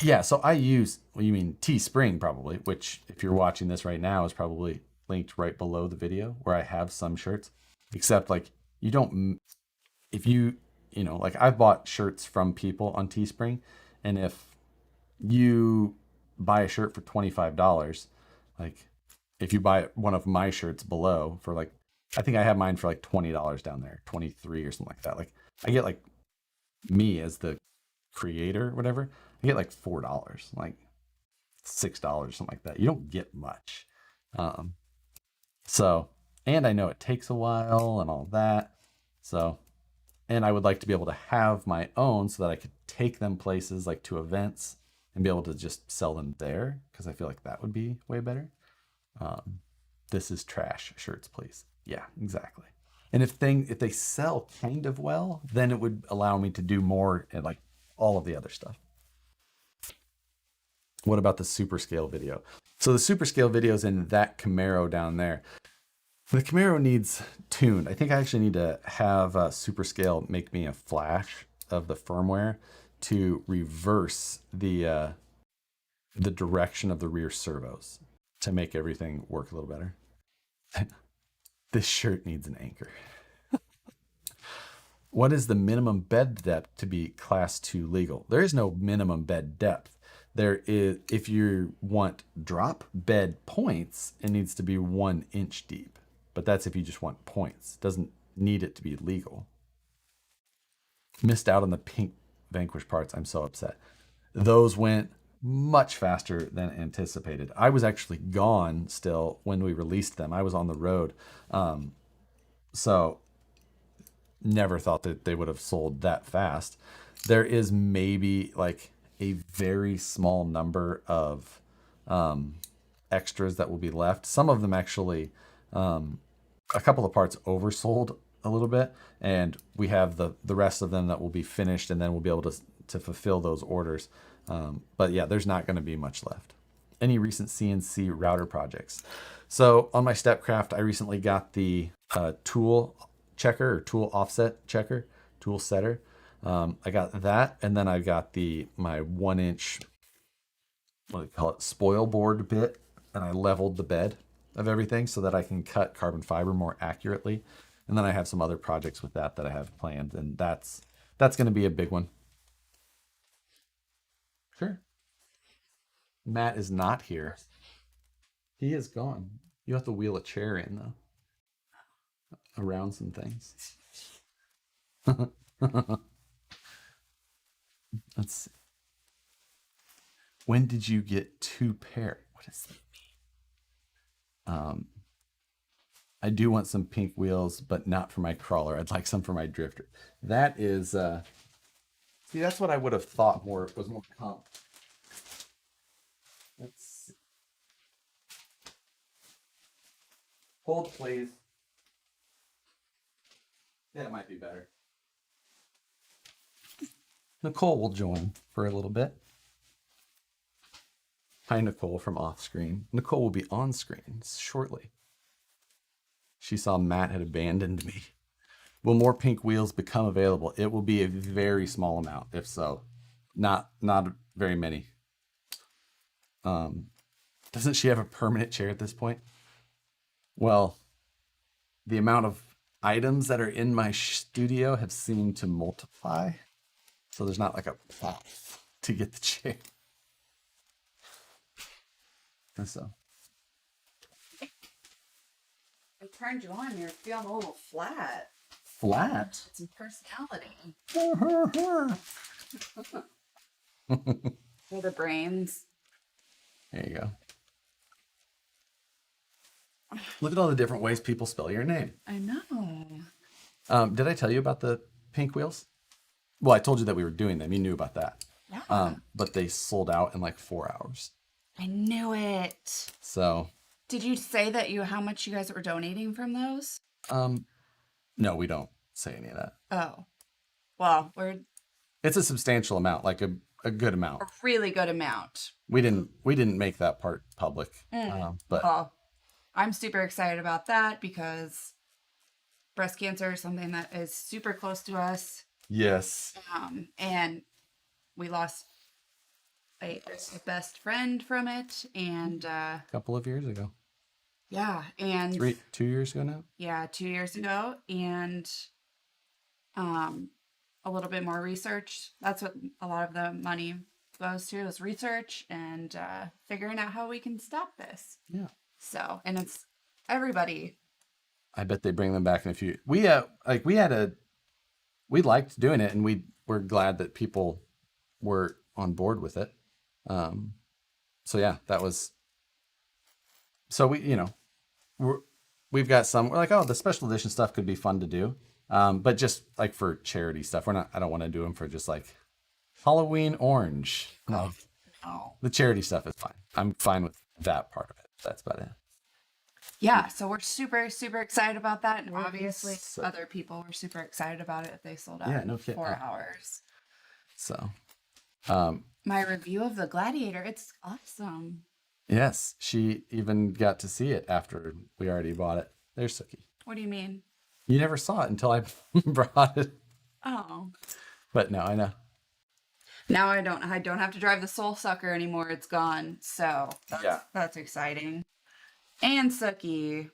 A: Yeah, so I use, well, you mean Teespring probably, which if you're watching this right now is probably linked right below the video, where I have some shirts. Except like like I've bought shirts from people on Teespring, and if you buy a shirt for $25, like if you buy one of my shirts below for like, I think I have mine for like $20 down there, 23 or something like that. Like I get like, me as the creator, whatever, I get like $4, like $6, something like that. You don't get much. So, and I know it takes a while and all that. So, and I would like to be able to have my own so that I could take them places like to events and be able to just sell them there, because I feel like that would be way better. This is trash shirts, please. Yeah, exactly. And if they sell kind of well, then it would allow me to do more and like all of the other stuff. What about the super scale video? So the super scale video is in that Camaro down there. The Camaro needs tuned. I think I actually need to have super scale make me a flash of the firmware to reverse the direction of the rear servos to make everything work a little better. This shirt needs an anchor. What is the minimum bed depth to be class 2 legal? There is no minimum bed depth. There is, if you want drop bed points, it needs to be 1 inch deep. But that's if you just want points. It doesn't need it to be legal. Missed out on the pink Vanquish parts. I'm so upset. Those went much faster than anticipated. I was actually gone still when we released them. I was on the road. So never thought that they would have sold that fast. There is maybe like a very small number of extras that will be left. Some of them actually, a couple of parts oversold a little bit, and we have the rest of them that will be finished, and then we'll be able to fulfill those orders. But yeah, there's not going to be much left. Any recent CNC router projects? So on my Stepcraft, I recently got the tool checker or tool offset checker, tool setter. I got that, and then I got my 1 inch, what do you call it, spoil board bit and I leveled the bed of everything so that I can cut carbon fiber more accurately. And then I have some other projects with that I have planned, and that's going to be a big one. Sure. Matt is not here. He is gone. You have to wheel a chair in though, around some things. Let's see. When did you get 2 pair? What does that mean? I do want some pink wheels, but not for my crawler. I'd like some for my drifter. That is, see, that's what I would have thought was more common. Let's see. Hold, please. That might be better. Nicole will join for a little bit. Hi, Nicole from off screen. Nicole will be on screen shortly. She saw Matt had abandoned me. Will more pink wheels become available? It will be a very small amount, if so. Not very many. Doesn't she have a permanent chair at this point? Well, the amount of items that are in my studio have seemed to multiply. So there's not like a path to get the chair. And so.
B: I turned you on. You're feeling a little flat.
A: Flat?
B: Some personality. For the brains.
A: There you go. Look at all the different ways people spell your name.
B: I know.
A: Did I tell you about the pink wheels? Well, I told you that we were doing them. You knew about that.
B: Yeah.
A: But they sold out in like 4 hours.
B: I knew it.
A: So.
B: Did you say that how much you guys were donating from those?
A: No, we don't say any of that.
B: Oh. Well,
A: It's a substantial amount, like a good amount.
B: A really good amount.
A: We didn't make that part public. But
B: well, I'm super excited about that because breast cancer is something that is super close to us.
A: Yes.
B: And we lost a best friend from it, and
A: a couple of years ago.
B: Yeah, and
A: 2 years ago now.
B: Yeah, 2 years ago, and a little bit more research. That's what a lot of the money goes to, is research and figuring out how we can stop this.
A: Yeah.
B: So, and it's everybody.
A: I bet they bring them back in a few. We liked doing it, and we're glad that people were on board with it. So yeah, that was. So we've got some. We're like, oh, the special edition stuff could be fun to do, but just like for charity stuff, I don't want to do them for just like Halloween orange. No. The charity stuff is fine. I'm fine with that part of it. That's about it.
B: Yeah, so we're super, super excited about that. And obviously other people were super excited about it if they sold out in 4 hours.
A: So
B: my review of the Gladiator, it's awesome.
A: Yes, she even got to see it after we already bought it. There's Suki.
B: What do you mean?
A: You never saw it until I brought it.
B: Oh.
A: But no, I know.
B: Now I don't have to drive the Soul Sucker anymore. It's gone. So that's exciting. And Suki.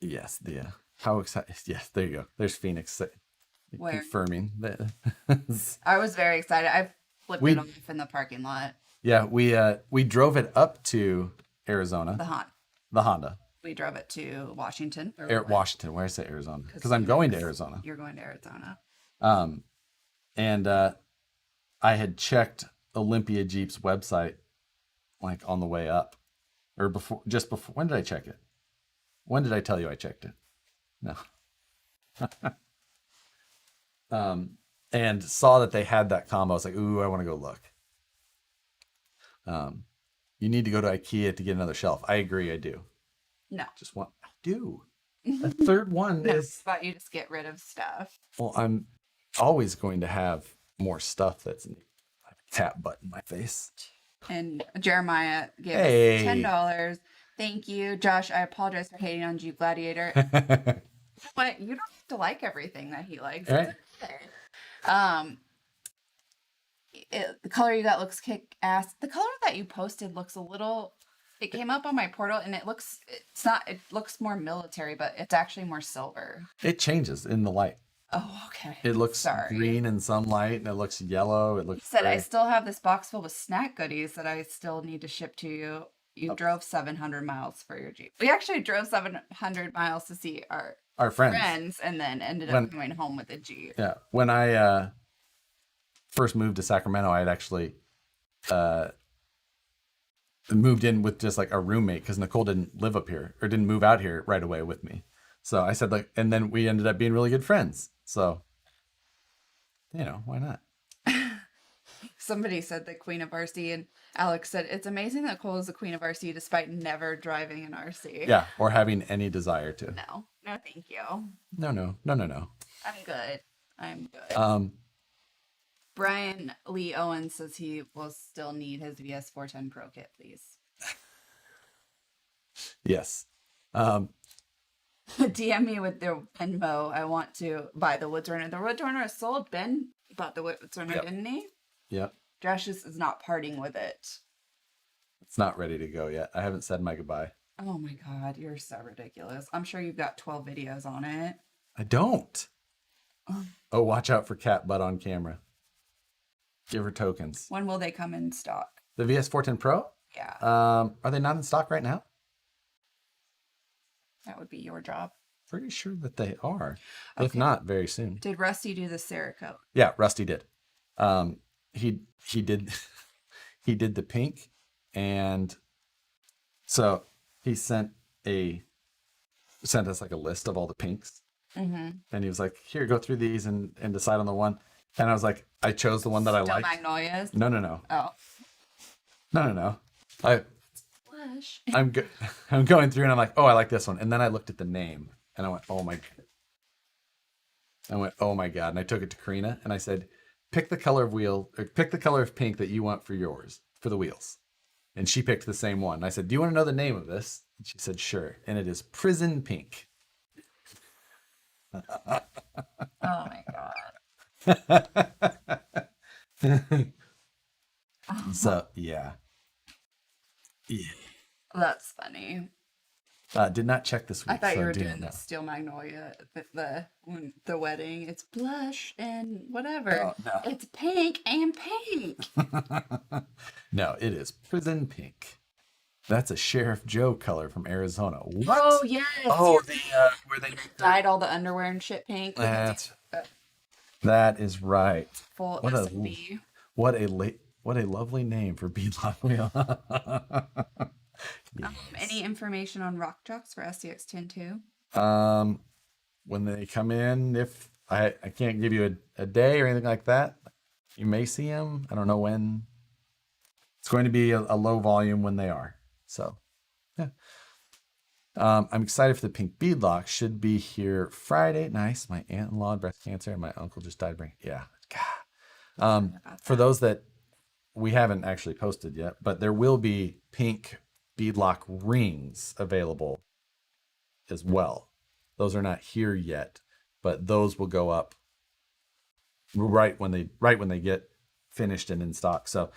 A: Yes, how excited. Yes, there you go. There's Phoenix confirming that.
B: I was very excited. I flipped it off in the parking lot.
A: Yeah, we drove it up to Arizona. The Honda.
B: We drove it to Washington.
A: Washington. Where I say Arizona? Because I'm going to Arizona.
B: You're going to Arizona.
A: And I had checked Olympia Jeep's website, like on the way up, or just before. When did I check it? When did I tell you I checked it? No. And saw that they had that combo. I was like, ooh, I want to go look. You need to go to IKEA to get another shelf. I agree, I do.
B: No.
A: I do. The third one is.
B: But you just get rid of stuff.
A: Well, I'm always going to have more stuff that's neat. Like a cat butt in my face.
B: And Jeremiah gave us $10. Thank you. Josh, I apologize for hating on Jeep Gladiator. But you don't have to like everything that he likes.
A: Right.
B: the color you got looks kick ass. The color that you posted looks a little. It came up on my portal, and it looks. It's not. It looks more military, but it's actually more silver.
A: It changes in the light.
B: Oh, okay.
A: It looks green in some light, and it looks yellow. It looks.
B: He said,
A: gray.
B: I still have this box filled with snack goodies that I still need to ship to you. You drove 700 miles for your Jeep. We actually drove 700 miles to see our friends, and then ended up coming home with a Jeep.
A: Yeah. When I first moved to Sacramento, I had actually moved in with just like a roommate because Nicole didn't live up here or didn't move out here right away with me. So I said, like, and then we ended up being really good friends. So, why not?
B: Somebody said the queen of RC, and Alex said, it's amazing that Cole is the queen of RC despite never driving an RC.
A: Yeah, or having any desire to.
B: No, thank you.
A: No.
B: I'm good. Brian Lee Owens says he will still need his VS410 Pro kit, please.
A: Yes.
B: DM me with their Venmo. I want to buy the Woodturner. The Woodturner is sold. Ben bought the Woodturner, didn't he?
A: Yep.
B: Josh is not parting with it.
A: It's not ready to go yet. I haven't said my goodbye.
B: Oh my God, you're so ridiculous. I'm sure you've got 12 videos on it.
A: I don't. Oh, watch out for cat butt on camera. Give her tokens.
B: When will they come in stock?
A: The VS410 Pro?
B: Yeah.
A: Are they not in stock right now?
B: That would be your job.
A: Pretty sure that they are.
B: Okay.
A: If not, very soon.
B: Did Rusty do the Cerakote?
A: Yeah, Rusty did. He did he did the pink, and so he sent us like a list of all the pinks. Mm-hmm. And he was like, here, go through these and decide on the one. And I was like, I chose the one that I liked.
B: Magnolias?
A: No.
B: Oh.
A: No.
B: Blush.
A: I'm going through and I'm like, oh, I like this one. And then I looked at the name and I went, oh my God. And I took it to Karina and I said, pick the color of pink that you want for the wheels. And she picked the same one. And I said, do you want to know the name of this? And she said, sure. And it is Prison Pink.
B: Oh my God.
A: So yeah.
B: That's funny.
A: Did not check this week.
B: I thought you were doing the Steel Magnolia, the wedding. It's blush and whatever.
A: Oh, no.
B: It's pink and pink.
A: No, it is Prison Pink. That's a Sheriff Joe color from Arizona. What?
B: Oh yes.
A: Oh, where they
B: dyed all the underwear and shit pink.
A: That is right.
B: Full
A: What
B: SB.
A: What a lovely name for Beadlock Wheel. Yes.
B: Any information on rock jocks for SCX 10-2?
A: When they come in, if I can't give you a day or anything like that, you may see them. I don't know when. It's going to be a low volume when they are. So, yeah. I'm excited for the pink beadlock. Should be here Friday. Nice. My aunt-in-law had breast cancer and my uncle just died. Yeah. God. For those that we haven't actually posted yet, but there will be pink beadlock rings available as well. Those are not here yet, but those will go up right when they get finished and in stock. So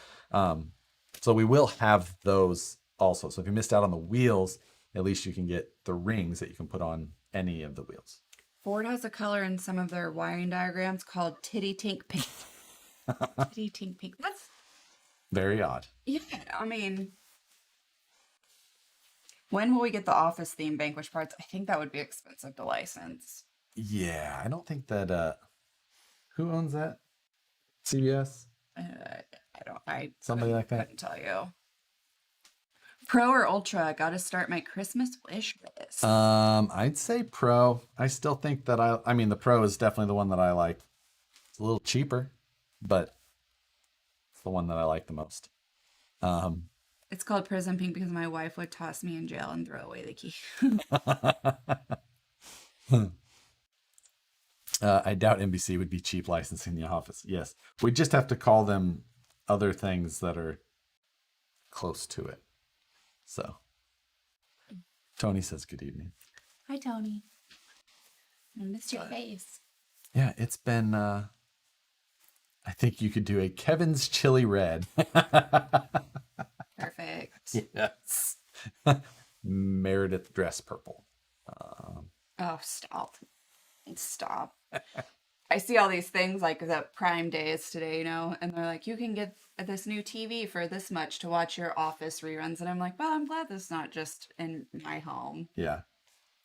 A: we will have those also. So if you missed out on the wheels, at least you can get the rings that you can put on any of the wheels.
B: Ford has a color in some of their wiring diagrams called Titty Tink Pink. Titty Tink Pink. That's
A: very odd.
B: Yeah, I mean, when will we get the office theme Vanquish parts? I think that would be expensive to license.
A: Yeah, I don't think that. Who owns that? CBS?
B: Somebody
A: like that.
B: Couldn't tell you. Pro or Ultra? Got to start my Christmas wish list.
A: I'd say Pro. I still think that I mean, the Pro is definitely the one that I like. It's a little cheaper, but it's the one that I like the most.
B: It's called Prison Pink because my wife would toss me in jail and throw away the key.
A: I doubt NBC would be cheap licensing the office. Yes. We just have to call them other things that are close to it. So, Tony says good evening.
B: Hi, Tony. I missed your face.
A: Yeah, it's been, I think you could do a Kevin's Chili Red.
B: Perfect.
A: Yes. Meredith dress purple.
B: Oh, stop. Stop. I see all these things like the Prime Days today, and they're like, you can get this new TV for this much to watch your Office reruns. And I'm like, well, I'm glad this is not just in my home.
A: Yeah.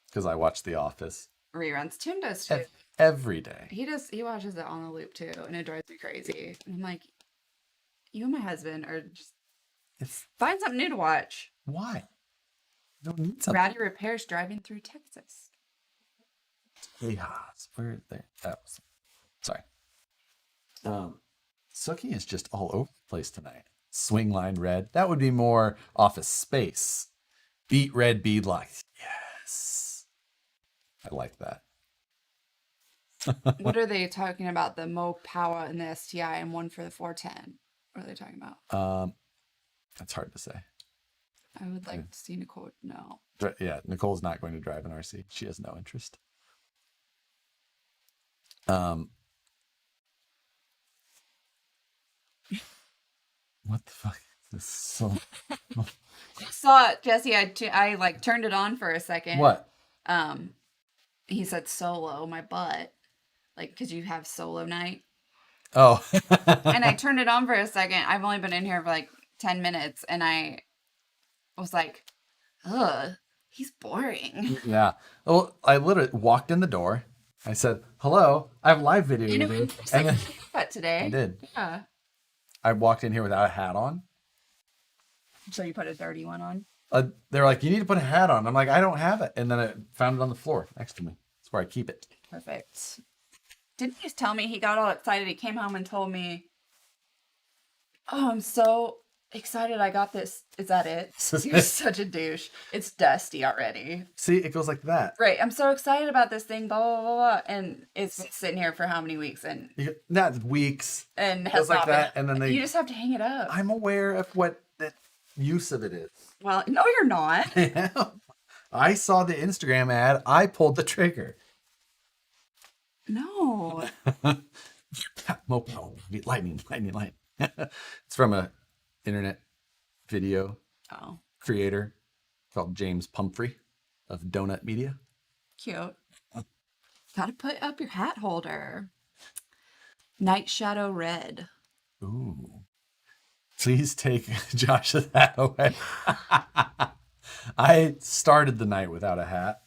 A: Because I watch The Office.
B: Reruns. Tim does too.
A: Every day.
B: He watches it on the loop too, and it drives me crazy. And I'm like, you and my husband are just find something new to watch.
A: Why? You don't need something.
B: Ratty Repairs driving through Texas.
A: Chaos. Where there? That was. Sorry. Sookie is just all over the place tonight. Swing line red. That would be more Office Space. Beat red bead lights. Yes. I like that.
B: What are they talking about? The Mo Power and the STI and one for the 410. What are they talking about?
A: That's hard to say.
B: I would like to see Nicole. No.
A: Yeah, Nicole's not going to drive an RC. She has no interest. What the fuck? This is so.
B: I saw it, Jesse. I like turned it on for a second.
A: What?
B: He said solo, my butt. Like, because you have solo night.
A: Oh.
B: And I turned it on for a second. I've only been in here for like 10 minutes. And I was like, ugh, he's boring.
A: Yeah. Well, I literally walked in the door. I said, hello, I have live video.
B: And it was like a haircut today.
A: I did.
B: Yeah.
A: I walked in here without a hat on.
B: So you put a dirty one on?
A: They're like, you need to put a hat on. I'm like, I don't have it. And then I found it on the floor next to me. That's where I keep it.
B: Perfect. Didn't he just tell me he got all excited? He came home and told me, oh, I'm so excited I got this. Is that it? You're such a douche. It's dusty already.
A: See, it goes like that.
B: Right. I'm so excited about this thing, blah, blah, blah, blah. And it's been sitting here for how many weeks? And
A: not weeks.
B: And
A: it goes like that. And then
B: you just have to hang it up.
A: I'm aware of what the use of it is.
B: Well, no, you're not.
A: I saw the Instagram ad. I pulled the trigger.
B: No.
A: Lightning. It's from a internet video creator called James Pumphrey of Donut Media.
B: Cute. Gotta put up your hat holder. Night Shadow Red.
A: Ooh. Please take Josh's hat away. I started the night without a hat.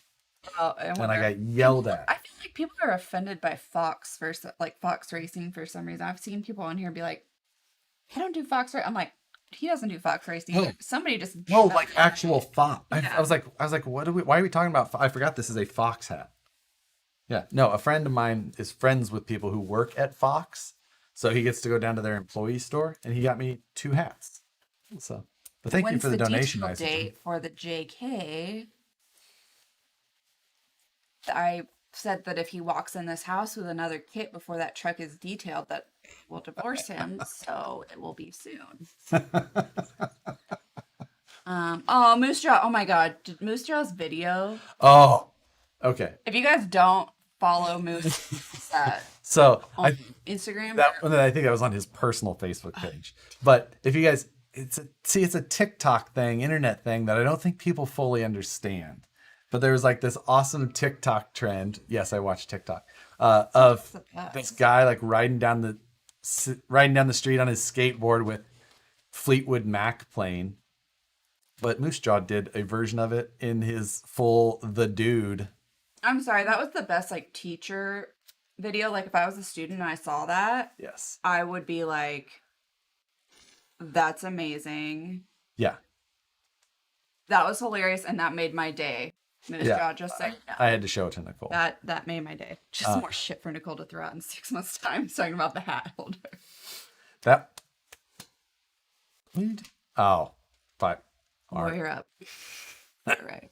A: And I got yelled at.
B: I feel like people are offended by Fox Fox Racing for some reason. I've seen people on here be like, I don't do Fox Racing. I'm like, he doesn't do Fox Racing. No. Somebody just
A: like actual Fox. Yeah. I was like, why are we talking about? I forgot this is a Fox hat. Yeah, no, a friend of mine is friends with people who work at Fox, so he gets to go down to their employee store, and he got me 2 hats. So, but thank you for the donation.
B: When's the date for the JK? I said that if he walks in this house with another kit before that truck is detailed, that we'll divorce him. So it will be soon. Oh, Moose Jaw. Oh my God. Did Moose Jaw's video?
A: Oh, okay.
B: If you guys don't follow Moose
A: so
B: on Instagram.
A: I think that was on his personal Facebook page. But if you guys, it's a TikTok thing, internet thing that I don't think people fully understand. But there was like this awesome TikTok trend. Yes, I watch TikTok of this guy like riding down the street on his skateboard with Fleetwood Mac playing. But Moose Jaw did a version of it in his full The Dude.
B: I'm sorry, that was the best like teacher video. Like if I was a student and I saw that,
A: yes,
B: I would be like, that's amazing.
A: Yeah.
B: That was hilarious and that made my day. Moose Jaw, just saying. No.
A: I had to show it to Nicole.
B: That made my day. Just more shit for Nicole to throw out in 6 months' time. Talking about the hat holder.
A: That. Oh, but.
B: You're up. All right.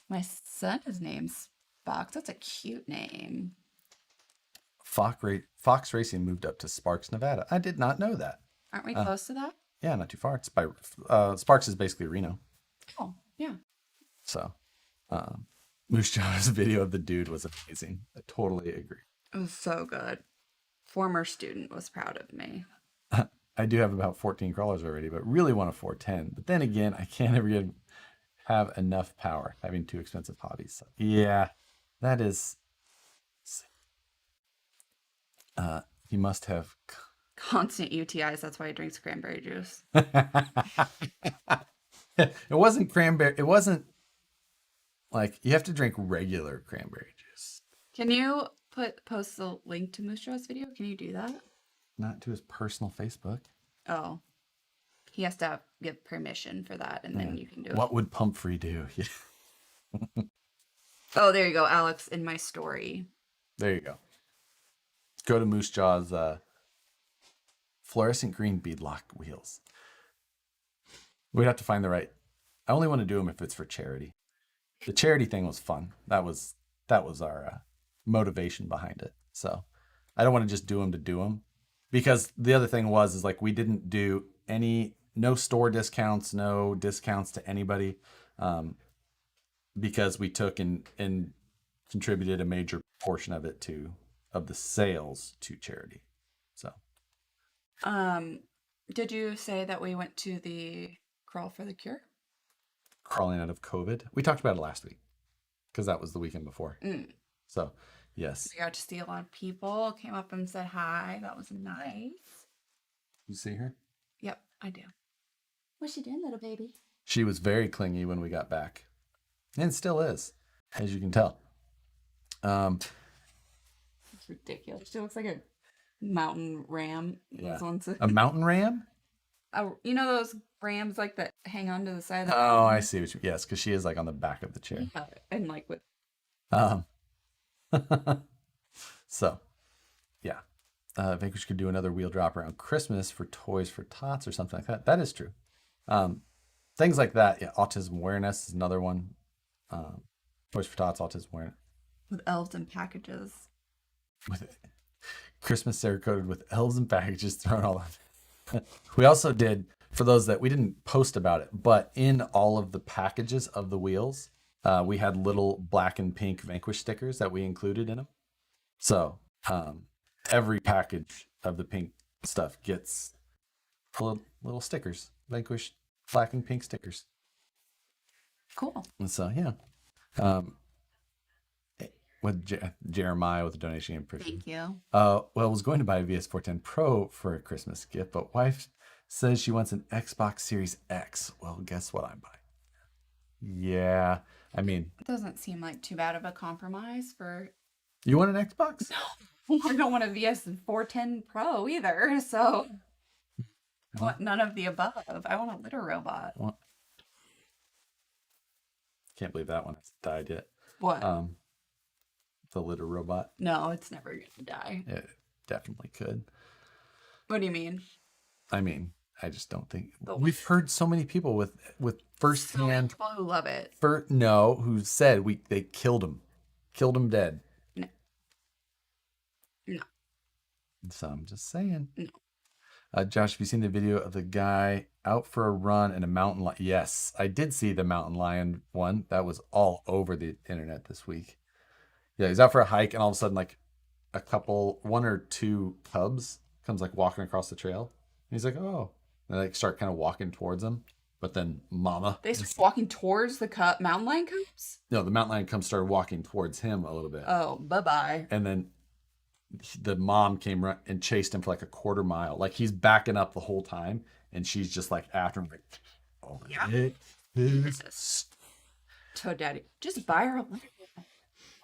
B: My son is named Spock. That's a cute name.
A: Fox Racing moved up to Sparks, Nevada. I did not know that.
B: Aren't we close to that?
A: Yeah, not too far. It's by Sparks is basically Reno.
B: Oh, yeah.
A: So, Moose Jaw's video of The Dude was amazing. I totally agree.
B: It was so good. former student was proud of me.
A: I do have about 14 crawlers already, but really want a 410. But then again, I can't ever have enough power having two expensive hobbies. So, yeah, that is. He must have
B: constant UTIs. That's why he drinks cranberry juice.
A: It wasn't cranberry. It wasn't like you have to drink regular cranberry juice.
B: Can you post the link to Moose Jaw's video? Can you do that?
A: Not to his personal Facebook.
B: Oh, he has to give permission for that, and then you can do it.
A: What would Pumphrey do?
B: Oh, there you go, Alex, in my story.
A: There you go. Go to Moose Jaw's fluorescent green beadlock wheels. We'd have to find the right. I only want to do them if it's for charity. The charity thing was fun. That was our motivation behind it. So I don't want to just do them to do them, because the other thing is like we didn't do no store discounts, no discounts to anybody, because we took and contributed a major portion of it of the sales to charity. So,
B: did you say that we went to the Crawl for the Cure?
A: Crawling out of COVID. We talked about it last week because that was the weekend before. So, yes.
B: We got to see a lot of people. Came up and said hi. That was nice.
A: You see her?
B: Yep, I do. What's she doing, little baby?
A: She was very clingy when we got back, and still is, as you can tell.
B: It's ridiculous. She looks like a mountain ram.
A: Yeah. A mountain ram?
B: You know those rams like that hang onto the side of the
A: Oh, I see what you. Yes, because she is like on the back of the chair.
B: Yeah, and like with.
A: So, yeah. Vanquish could do another wheel drop around Christmas for Toys for Tots or something like that. That is true. Things like that. Yeah, autism awareness is another one. Toys for Tots, autism awareness.
B: With elves and packages.
A: With Christmas Sarah-coated with elves and packages thrown all on. We also did, for those that we didn't post about it, but in all of the packages of the wheels, we had little black and pink Vanquish stickers that we included in them. So every package of the pink stuff gets little stickers, Vanquish black and pink stickers.
B: Cool.
A: And so, yeah. With Jeremiah with the donation.
B: Thank you.
A: Well, I was going to buy a VS410 Pro for a Christmas gift, but wife says she wants an Xbox Series X. Well, guess what I'm buying? Yeah, I mean,
B: it doesn't seem like too bad of a compromise for.
A: You want an Xbox?
B: No, I don't want a VS410 Pro either. So, I want none of the above. I want a litter robot.
A: Can't believe that one hasn't died yet.
B: What?
A: The litter robot.
B: No, it's never going to die.
A: It definitely could.
B: What do you mean?
A: I mean, I just don't think we've heard so many people with firsthand
B: people who love it.
A: Who said they killed him dead.
B: No.
A: So I'm just saying.
B: No.
A: Josh, have you seen the video of the guy out for a run in a mountain lion? Yes, I did see the mountain lion one. That was all over the internet this week. Yeah, he's out for a hike, and all of a sudden, like one or two cubs comes like walking across the trail. And he's like, oh. And they like start kind of walking towards him. But then mama.
B: They start walking towards the mountain lion cubs?
A: No, the mountain lion started walking towards him a little bit.
B: Oh, bye-bye.
A: And then the mom came and chased him for like a quarter mile. Like he's backing up the whole time. And she's just like after him. Like, oh, yeah.
B: So, Daddy, just buy her a litter.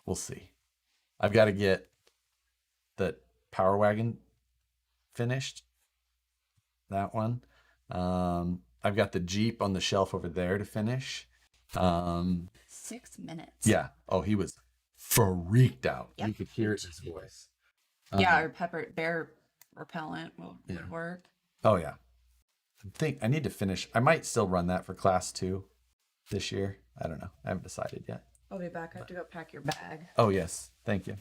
A: We'll see. I've got to get the Power Wagon finished. That one. I've got the Jeep on the shelf over there to finish.
B: 6 minutes.
A: Yeah. Oh, he was freaked out.
B: Yep.
A: You could hear it in his voice.
B: Yeah, or bear repellent would work.
A: Oh, yeah. I need to finish. I might still run that for class 2 this year. I don't know. I haven't decided yet.
B: I'll be back. I have to go pack your bag.
A: Oh, yes. Thank you.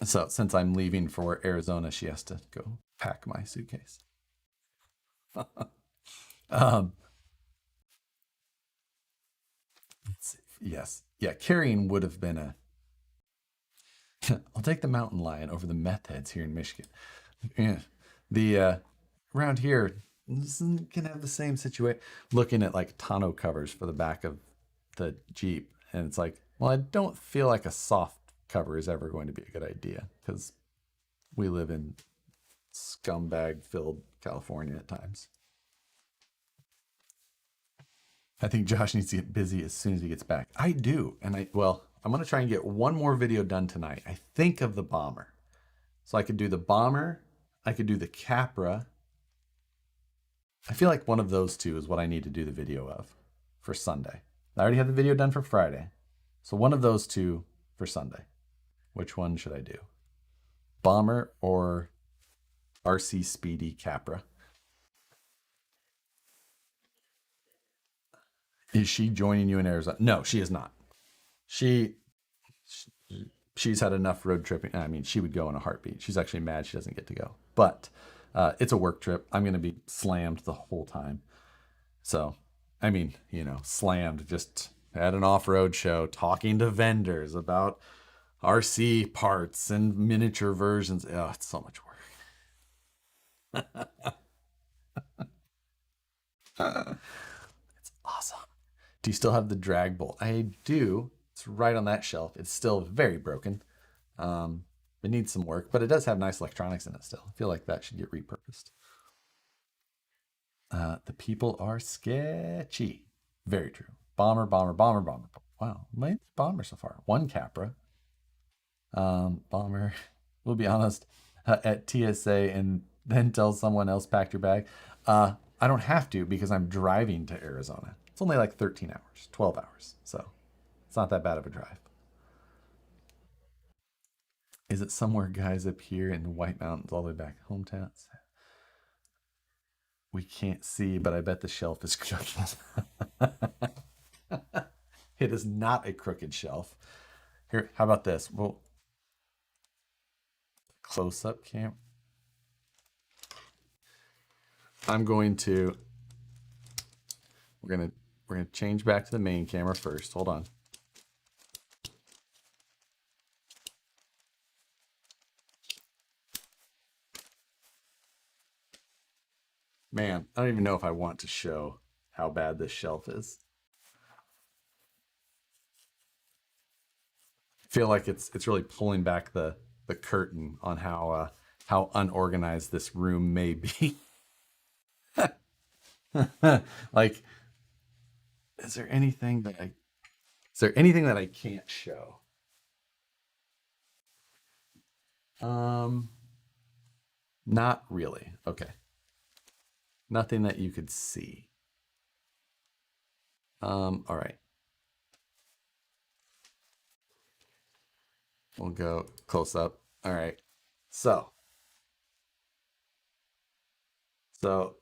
A: So since I'm leaving for Arizona, she has to go pack my suitcase. Yes. Yeah, carrying would have been I'll take the mountain lion over the meth heads here in Michigan. Yeah. The around here can have the same situation. Looking at like tonneau covers for the back of the Jeep, and it's like, well, I don't feel like a soft cover is ever going to be a good idea because we live in scumbag filled California at times. I think Josh needs to get busy as soon as he gets back. I do. And I'm going to try and get one more video done tonight. I think of the bomber. So I could do the bomber. I could do the Capra. I feel like one of those two is what I need to do the video of for Sunday. I already have the video done for Friday. So one of those two for Sunday. Which one should I do? Bomber or RC Speedy Capra? Is she joining you in Arizona? No, she is not. She's had enough road tripping. I mean, she would go in a heartbeat. She's actually mad she doesn't get to go. But it's a work trip. I'm going to be slammed the whole time. So, I mean, slammed just at an off-road show, talking to vendors about RC parts and miniature versions. Oh, it's so much work. It's awesome. Do you still have the drag bolt? I do. It's right on that shelf. It's still very broken. It needs some work, but it does have nice electronics in it still. I feel like that should get repurposed. The people are sketchy. Very true. Bomber, bomber, bomber, bomber. Wow, my bomber so far. One Capra. Bomber. We'll be honest. At TSA and then tell someone else pack your bag. I don't have to because I'm driving to Arizona. It's only like 13 hours, 12 hours. So it's not that bad of a drive. Is it somewhere, guys, up here in the White Mountains all the way back hometowns? We can't see, but I bet the shelf is crooked. It is not a crooked shelf. Here, how about this? Well, close-up cam. I'm going to. We're gonna change back to the main camera first. Hold on. Man, I don't even know if I want to show how bad this shelf is. I feel like it's really pulling back the curtain on how unorganized this room may be. Like, is there anything that I can't show? Not really. Okay. Nothing that you could see. All right. We'll go close up. All right. So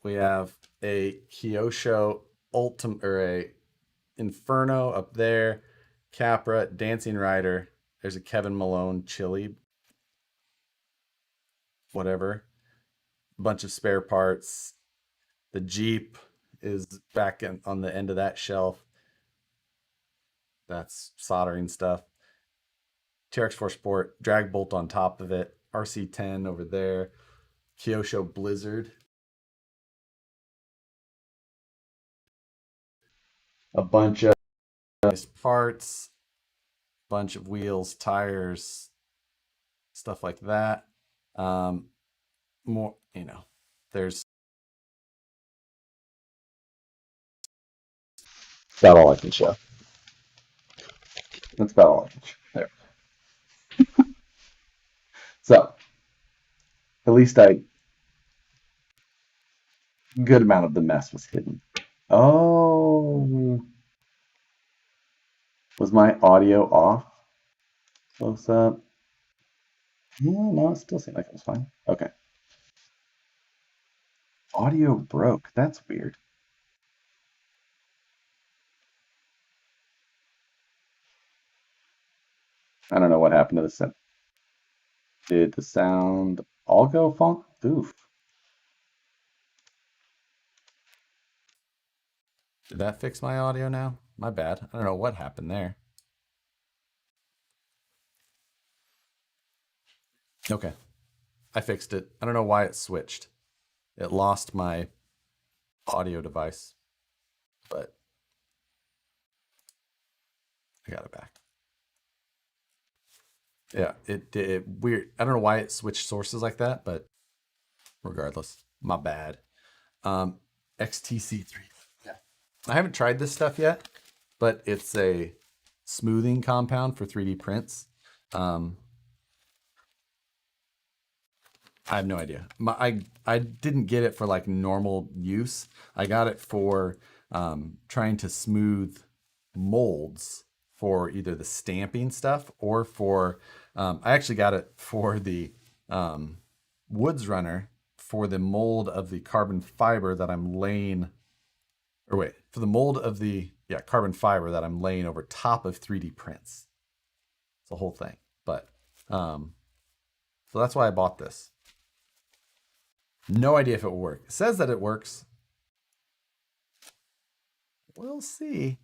A: we have a Kyosho Ultimate or a Inferno up there, Capra, Dancing Rider. There's a Kevin Malone Chili, whatever. A bunch of spare parts. The Jeep is back on the end of that shelf. That's soldering stuff. TRX4 Sport, drag bolt on top of it. RC10 over there. Kyosho Blizzard. A bunch of parts, bunch of wheels, tires, stuff like that. More, there's about all I can show. That's about all I can show. There. So, at least good amount of the mess was hidden. Oh, was my audio off? Close up. No, it still seemed like it was fine. Okay. Audio broke. That's weird. I don't know what happened to the sound. Did the sound all go funk? Oof. Did that fix my audio now? My bad. I don't know what happened there. Okay. I fixed it. I don't know why it switched. It lost my audio device, but I got it back. Yeah, it weird. I don't know why it switched sources like that, but regardless, my bad. XTC3. Yeah. I haven't tried this stuff yet, but it's a smoothing compound for 3D prints. I have no idea. I didn't get it for like normal use. I got it for trying to smooth molds for either the stamping stuff or for I actually got it for the Woods Runner for the mold of the carbon fiber that I'm laying, or wait, for the mold of the carbon fiber that I'm laying over top of 3D prints. It's a whole thing, but so that's why I bought this. No idea if it will work. It says that it works. We'll see.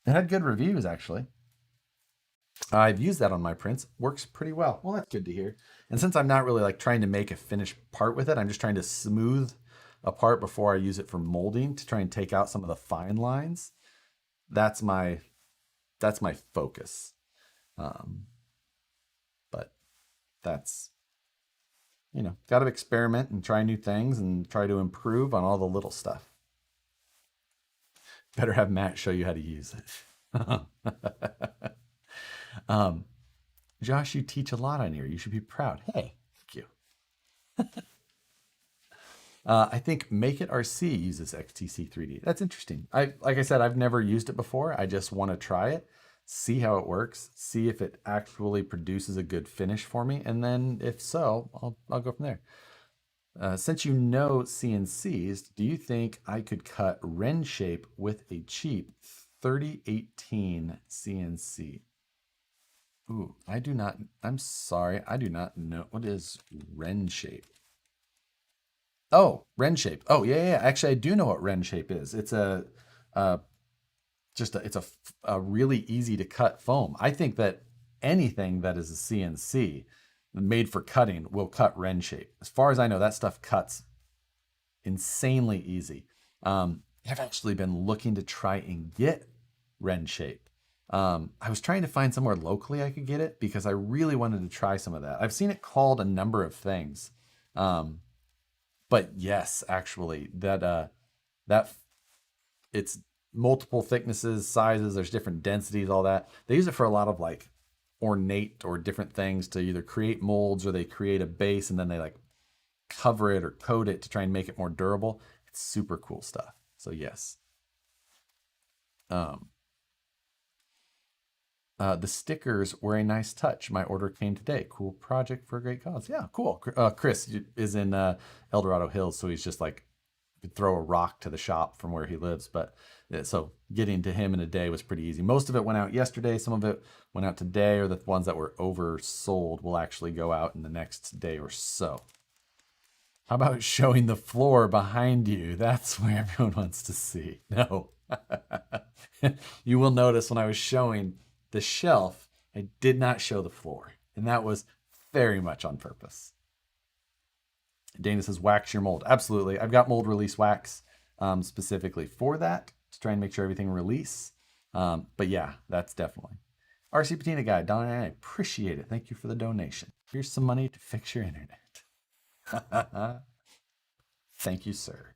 A: It had good reviews, actually. I've used that on my prints. Works pretty well. Well, that's good to hear. And since I'm not really like trying to make a finished part with it, I'm just trying to smooth a part before I use it for molding to try and take out some of the fine lines. That's my focus. But that's, got to experiment and try new things and try to improve on all the little stuff. Better have Matt show you how to use it. Josh, you teach a lot on here. You should be proud. Hey, thank you. I think Make It RC uses XTC 3D. That's interesting. Like I said, I've never used it before. I just want to try it, see how it works, see if it actually produces a good finish for me, and then if so, I'll go from there. Since you know CNCs, do you think I could cut Ren shape with a cheap 3018 CNC? Ooh, I do not. I'm sorry, I do not know what is Ren shape. Oh, Ren shape. Oh, yeah. Actually, I do know what Ren shape is. It's a really easy to cut foam. I think that anything that is a CNC made for cutting will cut Ren shape. As far as I know, that stuff cuts insanely easy. I've actually been looking to try and get Ren shape. I was trying to find somewhere locally I could get it because I really wanted to try some of that. I've seen it called a number of things. But yes, actually, that it's multiple thicknesses, sizes, there's different densities, all that. They use it for a lot of like ornate or different things to either create molds or they create a base and then they like cover it or coat it to try and make it more durable. It's super cool stuff. So yes. The stickers were a nice touch. My order came today. Cool project for a great cause. Yeah, cool. Chris is in El Dorado Hills, so he's just like throw a rock to the shop from where he lives. But so getting to him in a day was pretty easy. Most of it went out yesterday. Some of it went out today, or the ones that were oversold will actually go out in the next day or so. How about showing the floor behind you? That's where everyone wants to see. No. You will notice when I was showing the shelf, I did not show the floor. And that was very much on purpose. Dana says, wax your mold. Absolutely. I've got mold release wax specifically for that to try and make sure everything release. But yeah, that's definitely. RC Patina Guy, Don, I appreciate it. Thank you for the donation. Here's some money to fix your internet. Thank you, sir.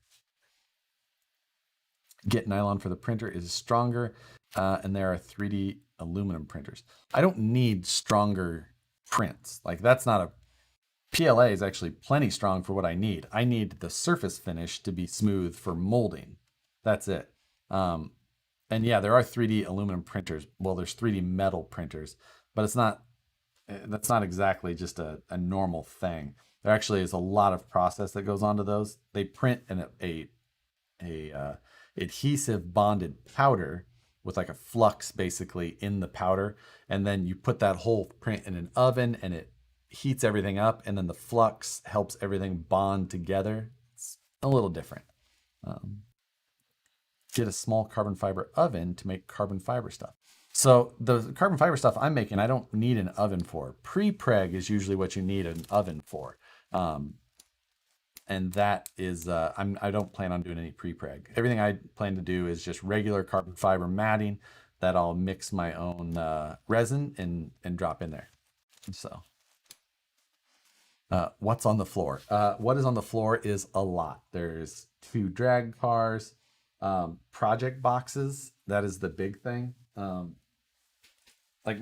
A: Get nylon for the printer is stronger, and there are 3D aluminum printers. I don't need stronger prints. Like that's not a PLA is actually plenty strong for what I need. I need the surface finish to be smooth for molding. That's it. And yeah, there are 3D aluminum printers. Well, there's 3D metal printers, but that's not exactly just a normal thing. There actually is a lot of process that goes onto those. They print in a adhesive bonded powder with like a flux basically in the powder. And then you put that whole print in an oven and it heats everything up. And then the flux helps everything bond together. It's a little different. Get a small carbon fiber oven to make carbon fiber stuff. So the carbon fiber stuff I'm making, I don't need an oven for. Pre-preg is usually what you need an oven for. And that is, I don't plan on doing any pre-preg. Everything I plan to do is just regular carbon fiber matting that I'll mix my own resin and drop in there. So what's on the floor? What is on the floor is a lot. There's 2 drag cars, project boxes. That is the big thing. Like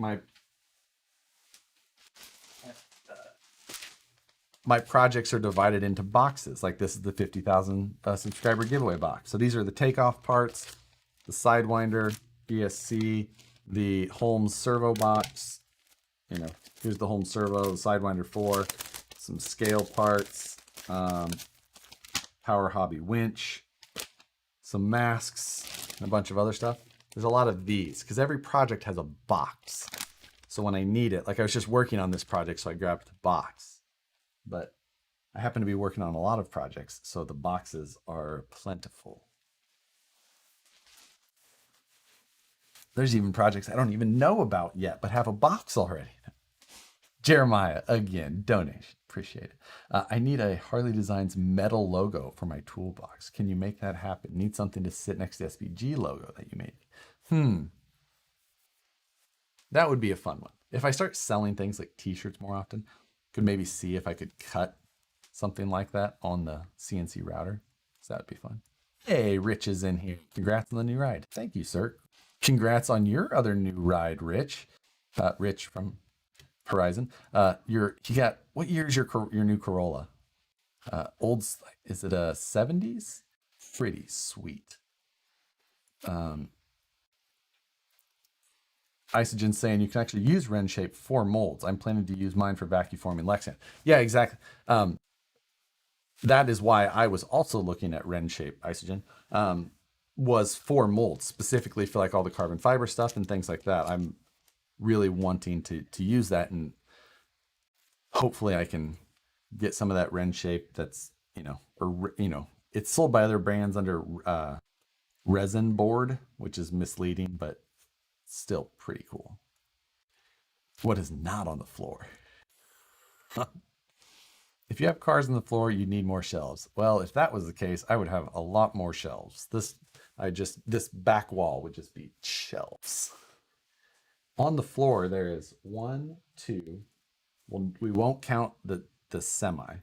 A: my projects are divided into boxes. Like this is the 50,000 subscriber giveaway box. So these are the takeoff parts, the Sidewinder, ESC, the Holmes servo box. You know, here's the Holmes servo, the Sidewinder 4, some scale parts, Power Hobby winch, some masks, and a bunch of other stuff. There's a lot of these because every project has a box. So when I need it, like I was just working on this project, so I grabbed the box. But I happen to be working on a lot of projects, so the boxes are plentiful. There's even projects I don't even know about yet, but have a box already. Jeremiah, again, donation. Appreciate it. I need a Harley Designs metal logo for my toolbox. Can you make that happen? Need something to sit next to the SBG logo that you made. That would be a fun one. If I start selling things like t-shirts more often, could maybe see if I could cut something like that on the CNC router. So that would be fun. Hey, Rich is in here. Congrats on the new ride. Thank you, sir. Congrats on your other new ride, Rich. Rich from Horizon. You got, what year is your new Corolla? Is it a 70s? Pretty sweet. Isogen saying you can actually use Ren shape for molds. I'm planning to use mine for vacuum forming Lexan. Yeah, exactly. That is why I was also looking at Ren shape Isogen. Was for molds, specifically for like all the carbon fiber stuff and things like that. I'm really wanting to use that, and hopefully I can get some of that Ren shape that's, it's sold by other brands under resin board, which is misleading, but still pretty cool. What is not on the floor? If you have cars on the floor, you need more shelves. Well, if that was the case, I would have a lot more shelves. This back wall would just be shelves. On the floor, there is 1, 2. Well, we won't count the semi.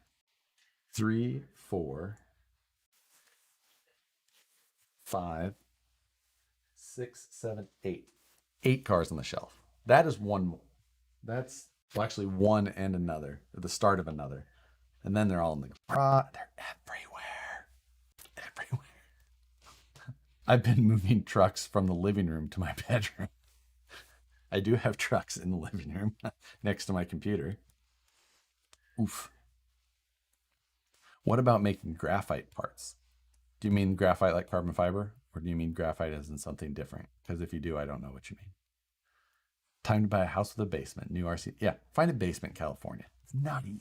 A: 3, 4, 5, 6, 7, 8. 8 cars on the shelf. That is one more. That's actually one and another, or the start of another. And then they're all in the they're everywhere. Everywhere. I've been moving trucks from the living room to my bedroom. I do have trucks in the living room next to my computer. Oof. What about making graphite parts? Do you mean graphite like carbon fiber? Or do you mean graphite as in something different? Because if you do, I don't know what you mean. Time to buy a house with a basement. New RC. Yeah, find a basement in California. It's not easy.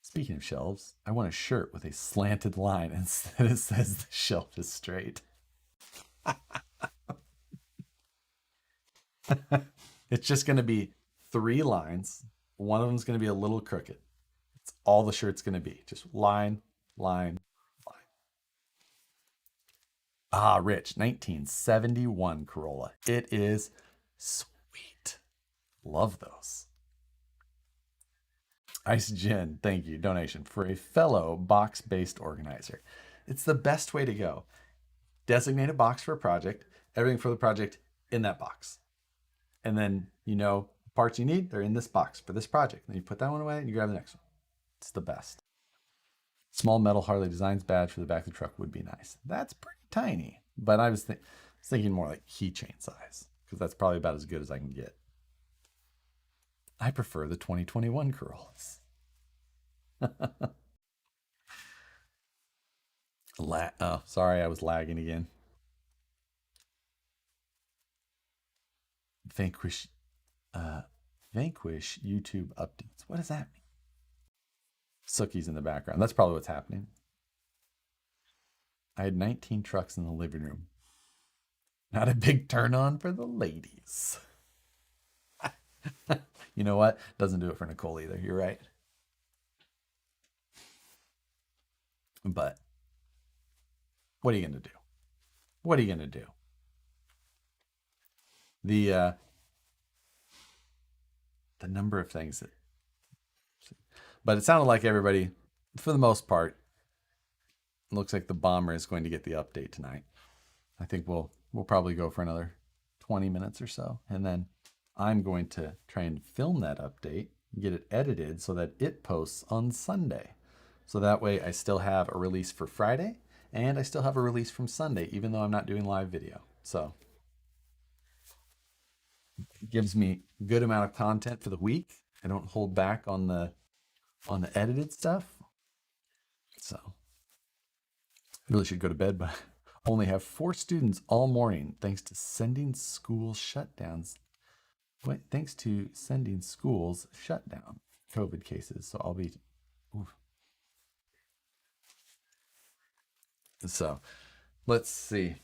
A: Speaking of shelves, I want a shirt with a slanted line instead it says the shelf is straight. It's just going to be 3 lines. One of them is going to be a little crooked. It's all the shirt's going to be. Just line, line, line. Ah, Rich, 1971 Corolla. It is sweet. Love those. Ice Gin, thank you. Donation for a fellow box-based organizer. It's the best way to go. Designate a box for a project, everything for the project in that box. And then, parts you need, they're in this box for this project. Then you put that one away and you grab the next one. It's the best. Small metal Harley Designs badge for the back of the truck would be nice. That's pretty tiny. But I was thinking more like keychain size, because that's probably about as good as I can get. I prefer the 2021 Corollas. Oh, sorry, I was lagging again. Vanquish YouTube updates. What does that mean? Sookie's in the background. That's probably what's happening. I had 19 trucks in the living room. Not a big turn on for the ladies. You know what? Doesn't do it for Nicole either. You're right. But what are you going to do? What are you going to do? The number of things that, but it sounded like everybody, for the most part, looks like the bomber is going to get the update tonight. I think we'll probably go for another 20 minutes or so, and then I'm going to try and film that update, get it edited so that it posts on Sunday. So that way I still have a release for Friday and I still have a release from Sunday, even though I'm not doing live video. So it gives me a good amount of content for the week. I don't hold back on the edited stuff. So I really should go to bed, but I only have 4 students all morning thanks to sending school shutdowns. Thanks to sending schools shut down COVID cases. So I'll be, oof. So let's see.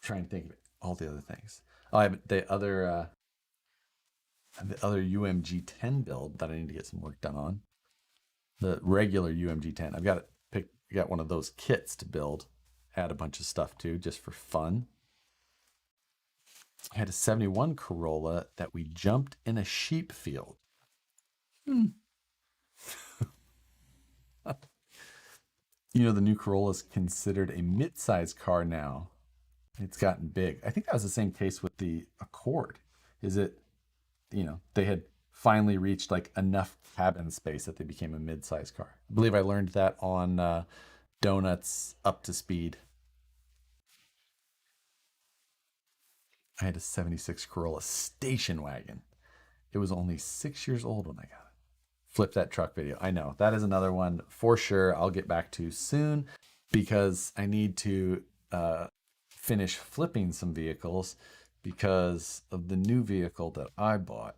A: Try and think of all the other things. Oh, I have the other UMG 10 build that I need to get some work done on. The regular UMG 10. I've got it picked. I got one of those kits to build. Add a bunch of stuff to just for fun. I had a 71 Corolla that we jumped in a sheep field. You know, the new Corolla is considered a mid-size car now. It's gotten big. I think that was the same case with the Accord. Is it, you know, they had finally reached like enough cabin space that they became a mid-size car. I believe I learned that on Donuts Up to Speed. I had a 76 Corolla station wagon. It was only 6 years old when I got it. Flip that truck video. I know that is another one for sure I'll get back to soon because I need to finish flipping some vehicles because of the new vehicle that I bought.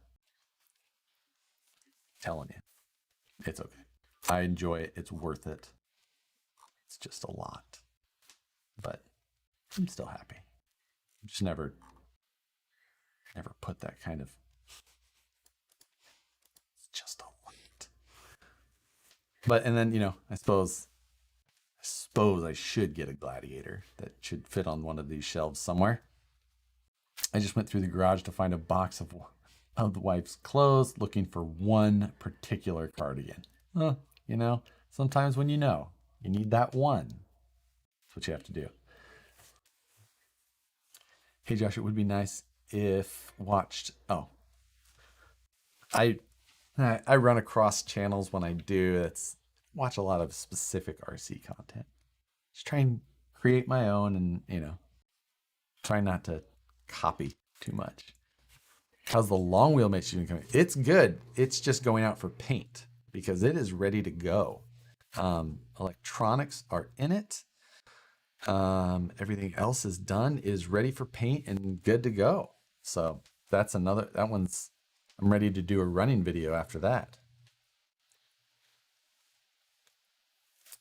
A: I'm telling you, it's okay. I enjoy it. It's worth it. It's just a lot, but I'm still happy. Just never put that kind of, it's just a lot. But, and then, you know, I suppose I should get a Gladiator that should fit on one of these shelves somewhere. I just went through the garage to find a box of the wife's clothes looking for one particular cardigan. You know, sometimes when you need that one. That's what you have to do. Hey Josh, it would be nice if watched. Oh, I run across channels when I do. It's watch a lot of specific RC content. Just try and create my own, and you know, try not to copy too much. How's the long wheel machine coming? It's good. It's just going out for paint because it is ready to go. Electronics are in it. Everything else is done, is ready for paint and good to go. So that's that one's, I'm ready to do a running video after that.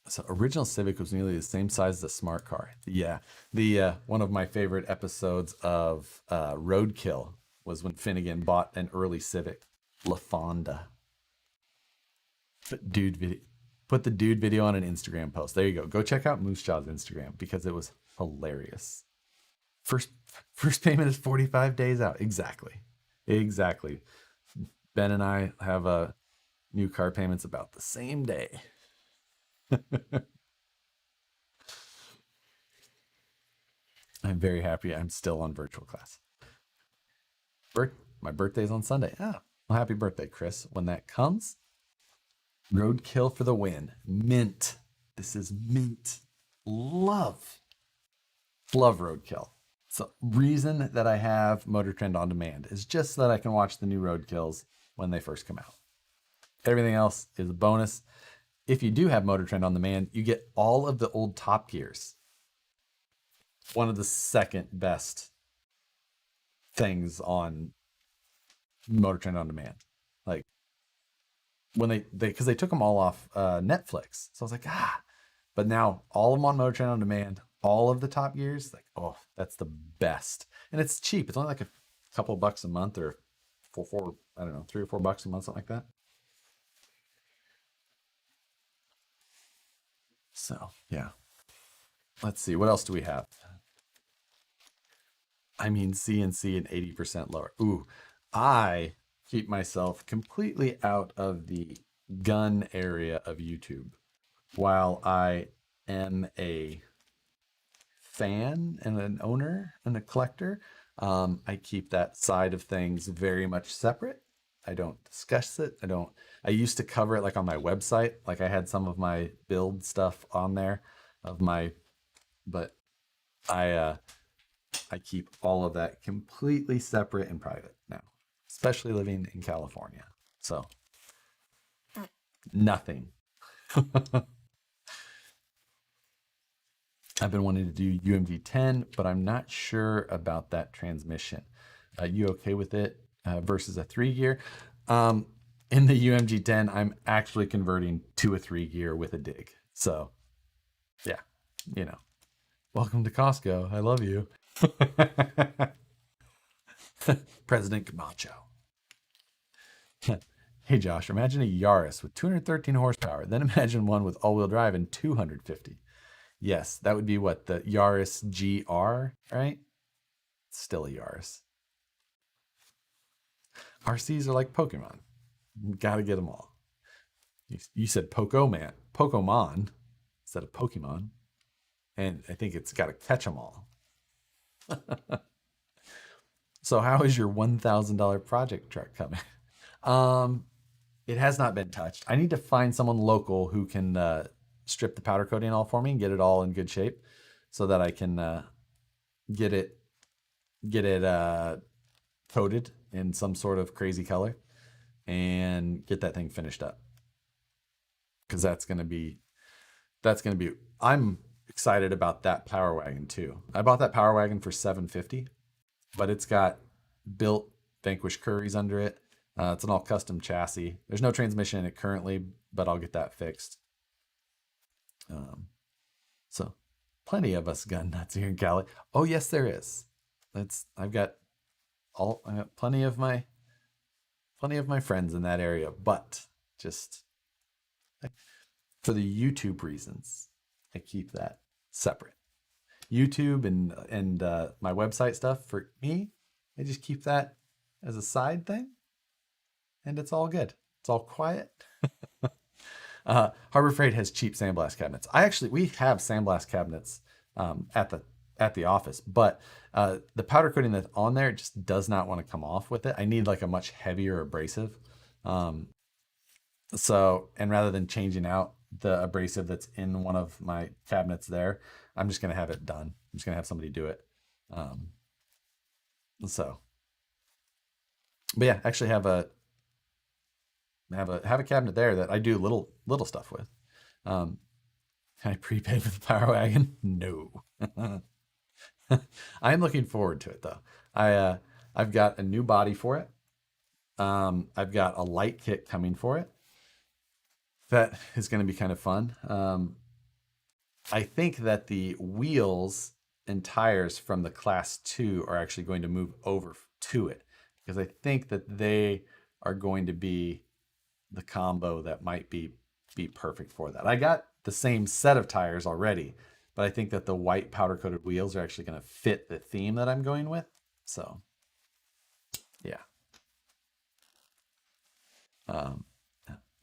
A: So original Civic was nearly the same size as the smart car. Yeah. The one of my favorite episodes of Roadkill was when Finnegan bought an early Civic, La Fonda. Put the dude video on an Instagram post. There you go. Go check out Moose Jaw's Instagram because it was hilarious. First payment is 45 days out. Exactly. Ben and I have a new car payments about the same day. I'm very happy I'm still on virtual class. My birthday's on Sunday. Well, happy birthday, Chris. When that comes, Roadkill for the win. Mint. This is mint. Love Roadkill. So reason that I have Motor Trend on demand is just so that I can watch the new Roadkills when they first come out. Everything else is a bonus. If you do have Motor Trend on demand, you get all of the old Top Gears. One of the second best things on Motor Trend on demand. Like when because they took them all off Netflix. So I was like, but now all of them on Motor Trend on demand, all of the Top Gears, like, oh, that's the best. And it's cheap. It's only like a couple bucks a month, or four, I don't know, $3 or $4 a month, something like that. So yeah, let's see, what else do we have? I mean, CNC and 80% lower. Ooh, I keep myself completely out of the gun area of YouTube. While I am a fan and an owner and a collector, I keep that side of things very much separate. I don't discuss it. I used to cover it like on my website. Like I had some of my build stuff on there of my, but I keep all of that completely separate and private now, especially living in California. So nothing. I've been wanting to do UMG 10, but I'm not sure about that transmission. You okay with it versus a 3-gear? In the UMG 10, I'm actually converting to a 3-gear with a dig. So, yeah, you know, welcome to Costco. I love you. President Camacho. Hey Josh, imagine a Yaris with 213 horsepower. Then imagine one with all-wheel drive and 250. Yes, that would be what, the Yaris GR, right? It's still a Yaris. RCs are like Pokemon. You gotta get them all. You said Pokemon instead of Pokemon. And I think it's got to catch them all. So how is your $1,000 project truck coming? It has not been touched. I need to find someone local who can strip the powder coating all for me and get it all in good shape so that I can get it coated in some sort of crazy color and get that thing finished up. Because that's gonna be I'm excited about that Power Wagon too. I bought that Power Wagon for $750, but it's got built Vanquish Curries under it. It's an all custom chassis. There's no transmission in it currently, but I'll get that fixed. So plenty of us gun nuts here in Cali. Oh yes, there is. I've got plenty of my friends in that area, but just for the YouTube reasons, I keep that separate. YouTube and my website stuff for me, I just keep that as a side thing, and it's all good. It's all quiet. Harbor Freight has cheap sandblast cabinets. We have sandblast cabinets at the office, but the powder coating that's on there just does not want to come off with it. I need like a much heavier abrasive. So, and rather than changing out the abrasive that's in one of my cabinets there, I'm just going to have it done. I'm just going to have somebody do it. But yeah, actually have a cabinet there that I do little stuff with. Can I prepay for the Power Wagon? No. I am looking forward to it though. I've got a new body for it. I've got a light kit coming for it. That is going to be kind of fun. I think that the wheels and tires from the Class 2 are actually going to move over to it, because I think that they are going to be the combo that might be perfect for that. I got the same set of tires already, but I think that the white powder coated wheels are actually going to fit the theme that I'm going with. So, yeah.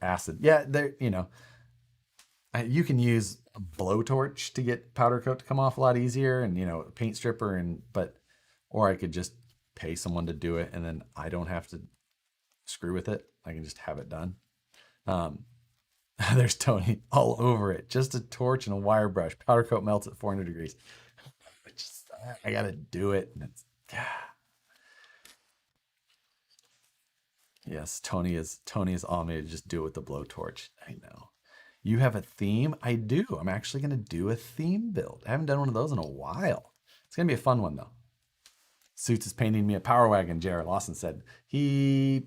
A: Acid. Yeah, there, you can use a blowtorch to get powder coat to come off a lot easier, and a paint stripper, or I could just pay someone to do it and then I don't have to screw with it. I can just have it done. There's Tony all over it. Just a torch and a wire brush. Powder coat melts at 400 degrees. I gotta do it. And yes, Tony is on me to just do it with the blowtorch. I know. You have a theme? I do. I'm actually gonna do a theme build. I haven't done one of those in a while. It's gonna be a fun one though. Suits is painting me a Power Wagon, Jared Lawson said. He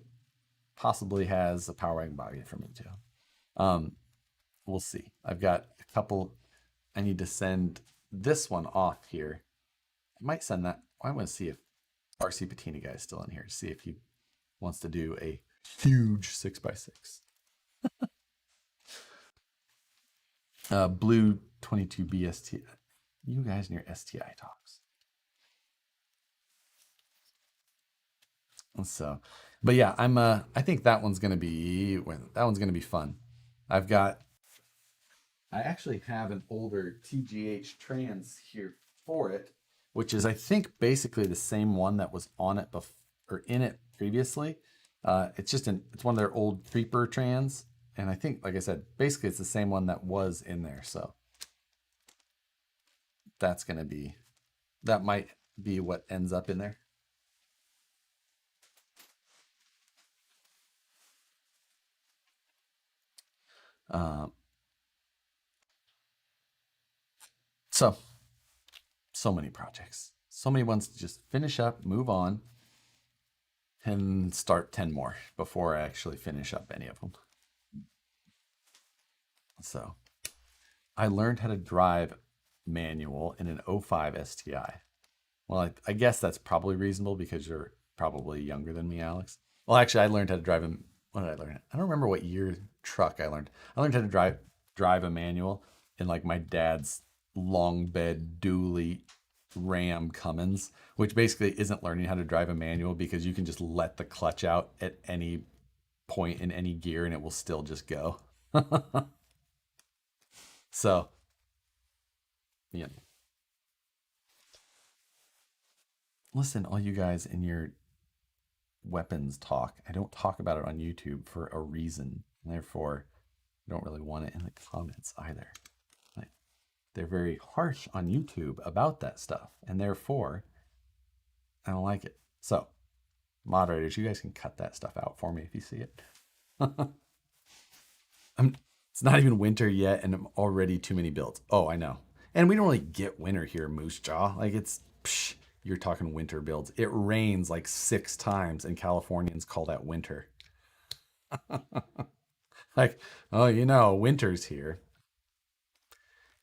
A: possibly has a Power Wagon body for me too. We'll see. I've got a couple. I need to send this one off here. I might send that. I want to see if RC Patina guy is still in here to see if he wants to do a huge 6x6. Blue 22 BST. You guys and your STI talks. So, but yeah, I think that one's gonna be fun. I actually have an older TGH trans here for it, which is I think basically the same one that was on it or in it previously. It's one of their old creeper trans, and I think, like I said, basically it's the same one that was in there. So that might be what ends up in there. So many projects, so many ones to just finish up, move on, and start 10 more before I actually finish up any of them. So I learned how to drive manual in an 05 STI. Well, I guess that's probably reasonable because you're probably younger than me, Alex. Well, actually, I learned how to drive him. What did I learn? I don't remember what year truck I learned. I learned how to drive a manual in like my dad's long bed dually Ram Cummins, which basically isn't learning how to drive a manual because you can just let the clutch out at any point in any gear and it will still just go. So, yeah. Listen, all you guys in your weapons talk, I don't talk about it on YouTube for a reason. Therefore, I don't really want it in the comments either. Like, they're very harsh on YouTube about that stuff, and therefore, I don't like it. So, moderators, you guys can cut that stuff out for me if you see it. It's not even winter yet, and I'm already too many builds. Oh, I know. And we don't really get winter here, Moose Jaw. Like, you're talking winter builds. It rains like 6 times, and Californians call that winter. Like, oh, winter's here.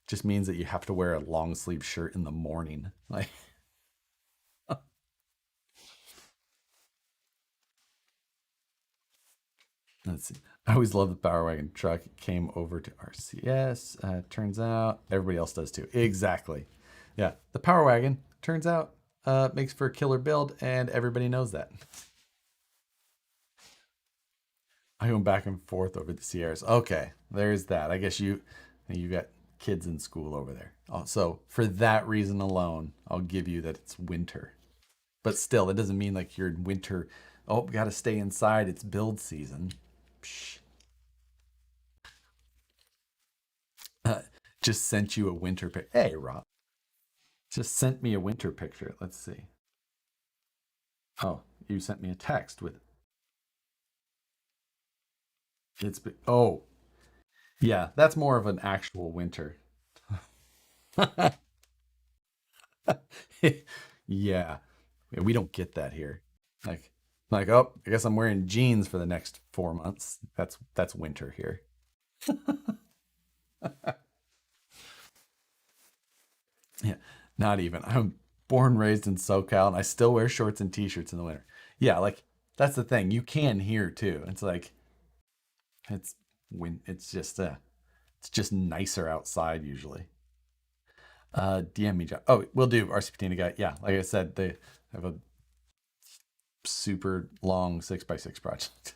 A: Just means that you have to wear a long sleeve shirt in the morning. Like, let's see. I always love the Power Wagon truck. It came over to RCS. Turns out everybody else does too. Exactly. Yeah, the Power Wagon turns out makes for a killer build, and everybody knows that. I go back and forth over the Sierras. Okay, there's that. I guess you got kids in school over there. So for that reason alone, I'll give you that it's winter. But still, that doesn't mean like you're in winter. Oh, got to stay inside. It's build season. Just sent you a winter pic. Hey, Rob. Just sent me a winter picture. Let's see. Oh, you sent me a text with oh, yeah, that's more of an actual winter. Yeah. We don't get that here. Like, oh, I guess I'm wearing jeans for the next 4 months. That's winter here. Yeah, not even. I'm born raised in SoCal and I still wear shorts and t-shirts in the winter. Yeah, like that's the thing. You can here too. It's like it's just nicer outside usually. DM me, John. Oh, we'll do RC Patina guy. Yeah, like I said, they have a super long 6x6 project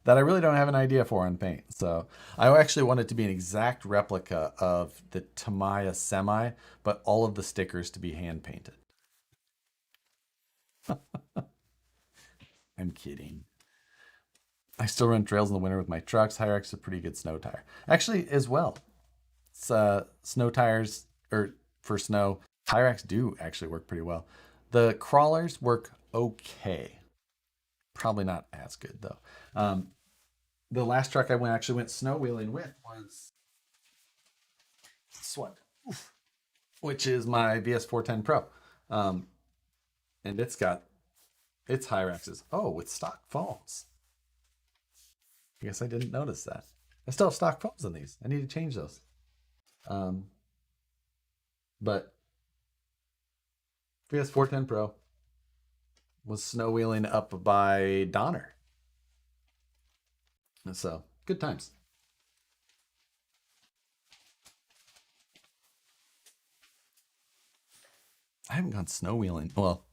A: that I really don't have an idea for on paint. So I actually want it to be an exact replica of the Tamiya Semi, but all of the stickers to be hand painted. I'm kidding. I still run trails in the winter with my trucks. Hyrax is a pretty good snow tire. Actually, as well. It's, snow tires, or for snow, Hyrax do actually work pretty well. The crawlers work okay. Probably not as good though. The last truck I actually went snow wheeling with was this one, which is my VS410 Pro. And it's Hyrax's. Oh, with stock foams. I guess I didn't notice that. I still have stock foams in these. I need to change those. But VS 410 Pro was snow wheeling up by Donner. So good times. I haven't gone snow wheeling. Well,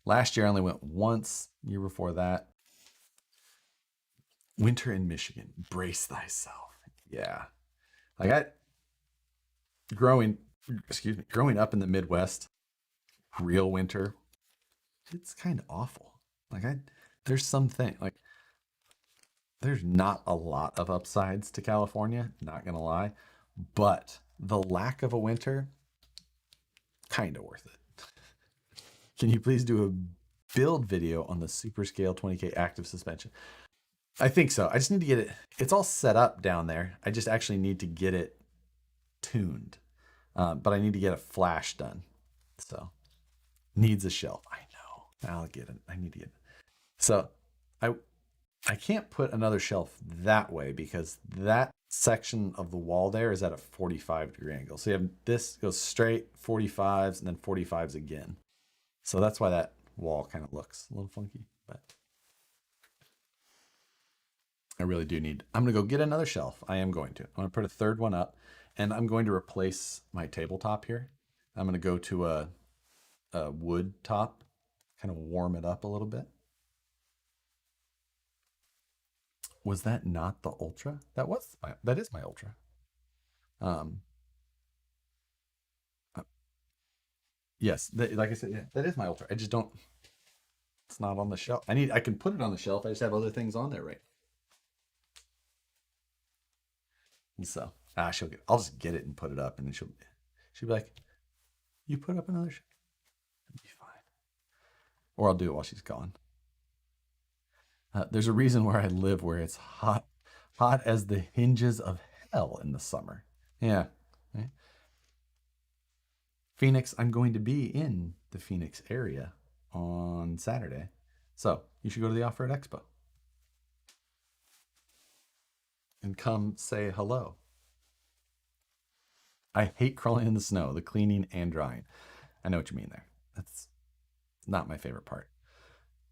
A: last year I only went once. Year before that, winter in Michigan. Brace thyself. Yeah, like I growing. Growing up in the Midwest, real winter, it's kind of awful. Like there's something like there's not a lot of upsides to California. Not gonna lie, but the lack of a winter, kind of worth it. Can you please do a build video on the Super Scale 20K active suspension? I think so. I just need to get it. It's all set up down there. I just actually need to get it tuned. But I need to get a flash done. So needs a shelf. I know. I'll get it. I need to get it. So I can't put another shelf that way because that section of the wall there is at a 45-degree angle. So you have this goes straight 45s and then 45s again. So that's why that wall kind of looks a little funky, but I really do need, I'm going to go get another shelf. I am going to. I'm going to put a third one up and I'm going to replace my tabletop here. I'm going to go to a wood top, kind of warm it up a little bit. Was that not the Ultra? That is my Ultra. Yes, like I said, yeah, that is my Ultra. I just don't, it's not on the shelf. I can put it on the shelf. I just have other things on there, right? And so, I'll just get it and put it up and then she'll be like, you put up another shelf. It'll be fine. Or I'll do it while she's gone. There's a reason where I live where it's hot as the hinges of hell in the summer. Yeah. Right? Phoenix, I'm going to be in the Phoenix area on Saturday. So you should go to the Off-Road Expo and come say hello. I hate crawling in the snow, the cleaning and drying. I know what you mean there. That's not my favorite part.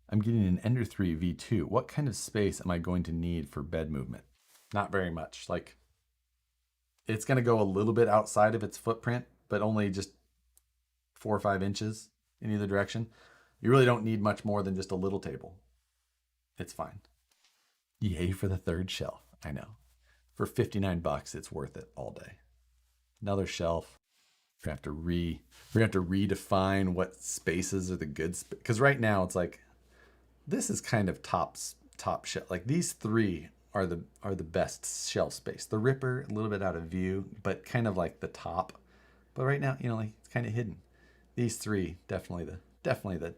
A: I'm getting an Ender 3 V2. What kind of space am I going to need for bed movement? Not very much. Like, it's going to go a little bit outside of its footprint, but only just 4 or 5 inches in either direction. You really don't need much more than just a little table. It's fine. Yay for the third shelf. I know. For $59, it's worth it all day. Another shelf. We're gonna have to redefine what spaces are the good because right now it's like this is kind of top shelf. Like these three are the best shelf space. The Ripper a little bit out of view, but kind of like the top. But right now, like it's kind of hidden. These three definitely the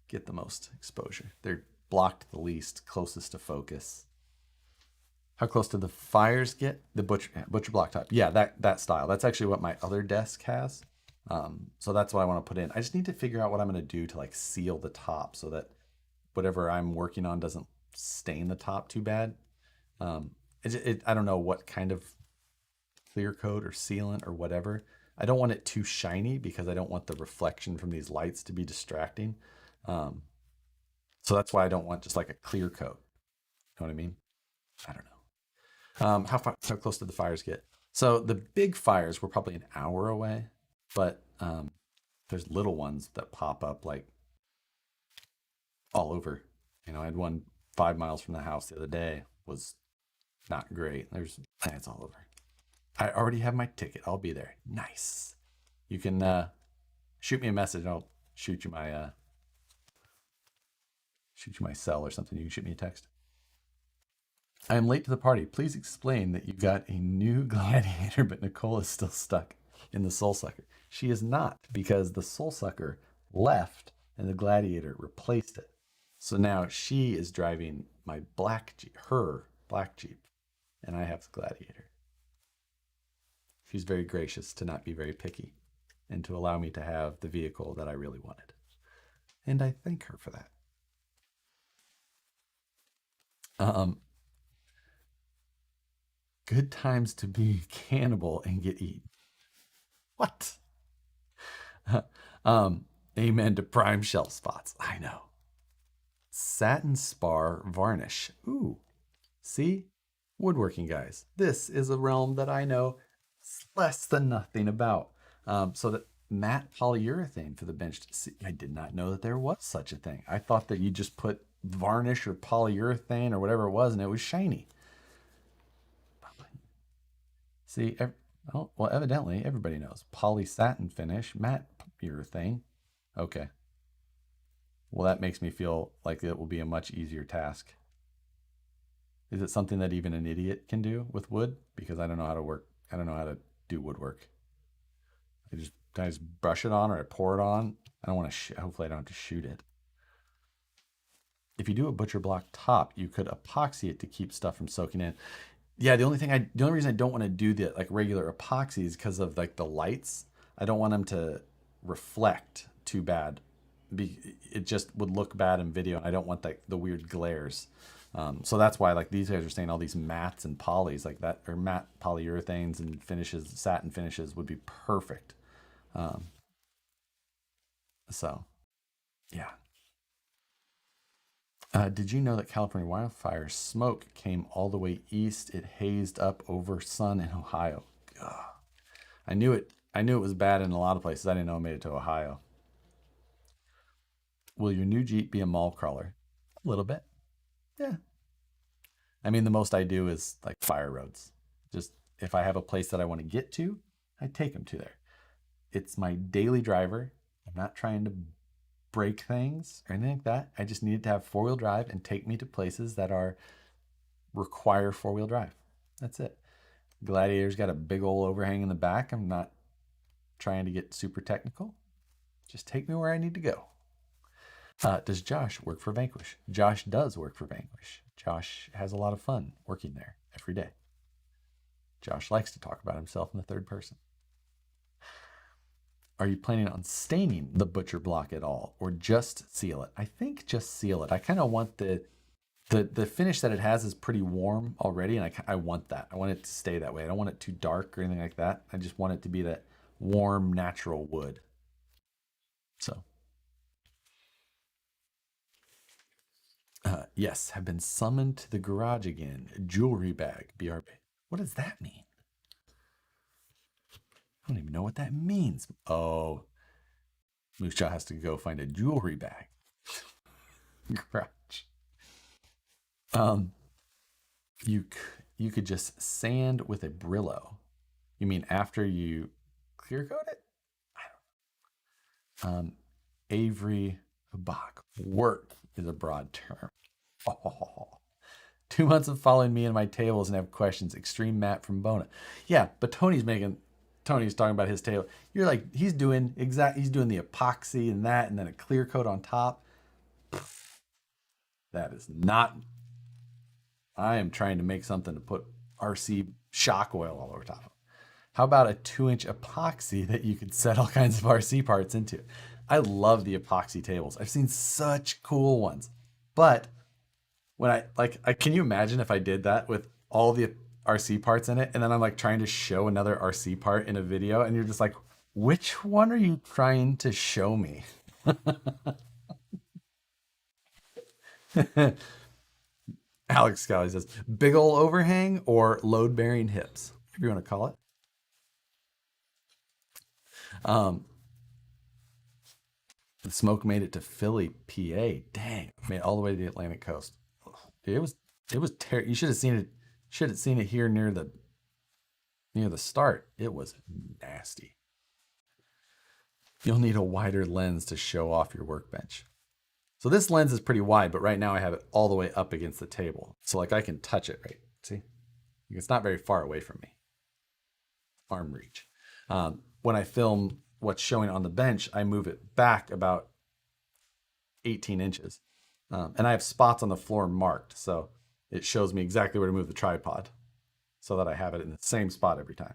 A: get the most exposure. They're blocked the least, closest to focus. How close do the fires get? The butcher block top. Yeah, that style. That's actually what my other desk has. So that's what I want to put in. I just need to figure out what I'm going to do to like seal the top so that whatever I'm working on doesn't stain the top too bad. I don't know what kind of clear coat or sealant or whatever. I don't want it too shiny because I don't want the reflection from these lights to be distracting. So that's why I don't want just like a clear coat. You know what I mean? I don't know. How close did the fires get? So the big fires were probably an hour away, but there's little ones that pop up like all over. I had one 5 miles from the house the other day. Was not great. It's all over. I already have my ticket. I'll be there. Nice. You can shoot me a message. I'll shoot you my cell or something. You can shoot me a text. I am late to the party. Please explain that you got a new Gladiator, but Nicole is still stuck in the Soul Sucker. She is not, because the Soul Sucker left and the Gladiator replaced it. So now she is driving my black Jeep, her black Jeep, and I have the Gladiator. She's very gracious to not be very picky and to allow me to have the vehicle that I really wanted. And I thank her for that. Good times to be cannibal and get eaten. What? Amen to prime shelf spots. I know. Satin spar varnish. Ooh. See? Woodworking, guys. This is a realm that I know less than nothing about. So that matte polyurethane for the bench. See, I did not know that there was such a thing. I thought that you just put varnish or polyurethane or whatever it was and it was shiny. See, oh, well, evidently everybody knows. Poly satin finish, matte urethane. Okay. Well, that makes me feel like it will be a much easier task. Is it something that even an idiot can do with wood? Because I don't know how to work. I don't know how to do woodwork. I just brush it on or I pour it on. I don't want to. Hopefully, I don't have to shoot it. If you do a butcher block top, you could epoxy it to keep stuff from soaking in. Yeah, the only reason I don't want to do the like regular epoxy is because of like the lights. I don't want them to reflect too bad. It just would look bad in video, and I don't want the weird glares. So that's why like these guys are saying all these mattes and polys like that, or matte polyurethanes and finishes, satin finishes would be perfect. So yeah. Did you know that California wildfire smoke came all the way east? It hazed up over Sun in Ohio. Ugh. I knew it was bad in a lot of places. I didn't know it made it to Ohio. Will your new Jeep be a mall crawler? A little bit. Yeah. I mean, the most I do is like fire roads. Just if I have a place that I want to get to, I take them to there. It's my daily driver. I'm not trying to break things or anything like that. I just need it to have four-wheel drive and take me to places that require four-wheel drive. That's it. Gladiator's got a big old overhang in the back. I'm not trying to get super technical. Just take me where I need to go. Does Josh work for Vanquish? Josh does work for Vanquish. Josh has a lot of fun working there every day. Josh likes to talk about himself in the third person. Are you planning on staining the butcher block at all, or just seal it? I think just seal it. I kind of want the finish that it has is pretty warm already, and I want that. I want it to stay that way. I don't want it too dark or anything like that. I just want it to be that warm, natural wood. So. Yes, have been summoned to the garage again. Jewelry bag, BRB. What does that mean? I don't even know what that means. Oh, Moose Jaw has to go find a jewelry bag. Garage. You could just sand with a Brillo. You mean after you clear coat it? I don't know. Avery Bach. Work is a broad term. Oh. 2 months of following me and my tables and have questions. Extreme Matt from Bona. Yeah, but Tony's talking about his table. You're like, he's doing the epoxy and that, and then a clear coat on top. That is not. I am trying to make something to put RC shock oil all over top of. How about a 2-inch epoxy that you could set all kinds of RC parts into? I love the epoxy tables. I've seen such cool ones. But when can you imagine if I did that with all the RC parts in it, and then I'm like trying to show another RC part in a video, and you're just like, which one are you trying to show me? Alex Scally says, big ol' overhang or load-bearing hips, if you want to call it. The smoke made it to Philly, PA. Dang, made it all the way to the Atlantic coast. It was terrible. You should have seen it. Should have seen it here near the start. It was nasty. You'll need a wider lens to show off your workbench. So this lens is pretty wide, but right now I have it all the way up against the table. So like I can touch it, right? See? It's not very far away from me. Arm reach. When I film what's showing on the bench, I move it back about 18 inches. And I have spots on the floor marked, so it shows me exactly where to move the tripod so that I have it in the same spot every time.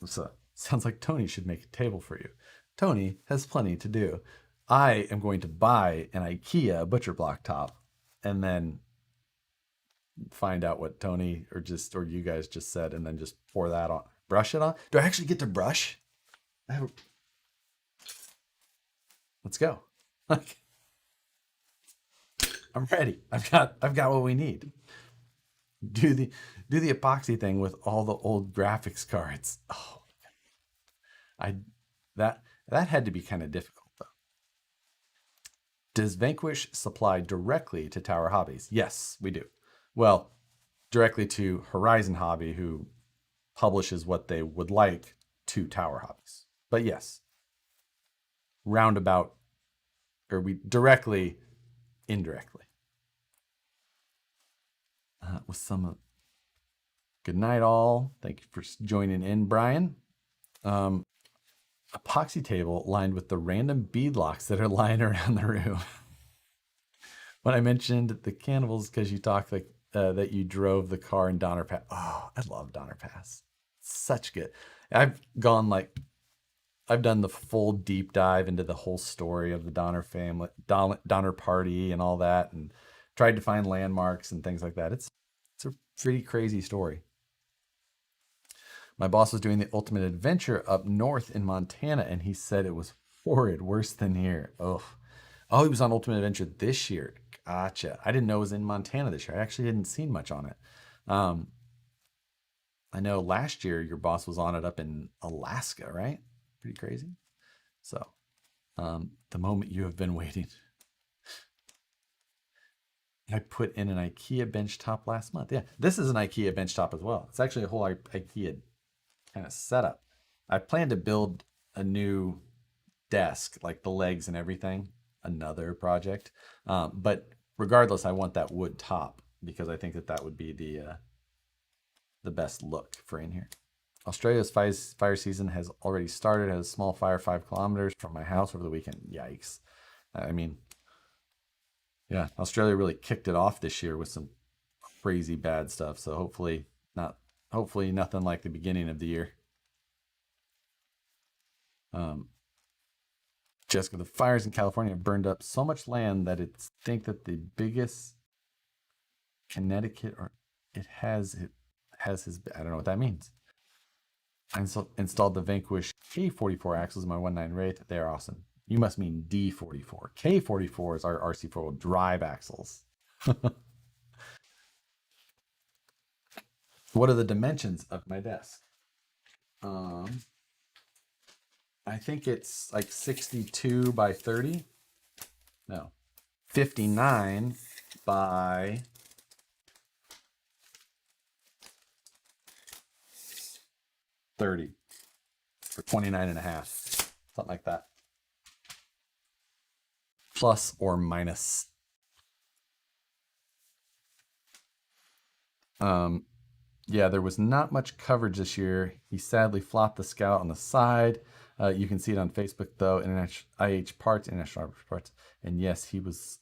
A: So sounds like Tony should make a table for you. Tony has plenty to do. I am going to buy an IKEA butcher block top and then find out what Tony or you guys just said and then just pour that on, brush it on. Do I actually get to brush? Let's go. Like, I'm ready. I've got what we need. Do the epoxy thing with all the old graphics cards. Oh, that had to be kind of difficult though. Does Vanquish supply directly to Tower Hobbies? Yes, we do. Well, directly to Horizon Hobby, who publishes what they would like to Tower Hobbies. But yes, roundabout, or we directly, indirectly. With some good night all. Thank you for joining in, Brian. Epoxy table lined with the random beadlocks that are lying around the room. When I mentioned the cannibals, because you talked like that you drove the car in Donner Pass. Oh, I love Donner Pass. Such good. I've done the full deep dive into the whole story of the Donner family, Donner party, and all that, and tried to find landmarks and things like that. It's a pretty crazy story. My boss was doing the ultimate adventure up north in Montana, and he said it was horrid, worse than here. Oh, he was on Ultimate Adventure this year. Gotcha. I didn't know it was in Montana this year. I actually hadn't seen much on it. I know last year your boss was on it up in Alaska, right? Pretty crazy. So, the moment you have been waiting. I put in an IKEA bench top last month. Yeah, this is an IKEA bench top as well. It's actually a whole IKEA kind of setup. I plan to build a new desk, like the legs and everything, another project. But regardless, I want that wood top because I think that would be the best look for in here. Australia's fire season has already started. It has a small fire 5 kilometers from my house over the weekend. Yikes. I mean, yeah, Australia really kicked it off this year with some crazy bad stuff. So hopefully nothing like the beginning of the year. Jessica, the fires in California have burned up so much land that it's think that the biggest Connecticut or it has his, I don't know what that means. I installed the Vanquish K44 axles in my 1.9 Wraith. They are awesome. You must mean D44. K44 is our RC4 drive axles. What are the dimensions of my desk? I think it's like 62 by 30. No, 59 by 30 for 29 and a half, something like that. Plus or minus. Yeah, there was not much coverage this year. He sadly flopped the Scout on the side. You can see it on Facebook though, IH Parts, International Parts. And yes, he was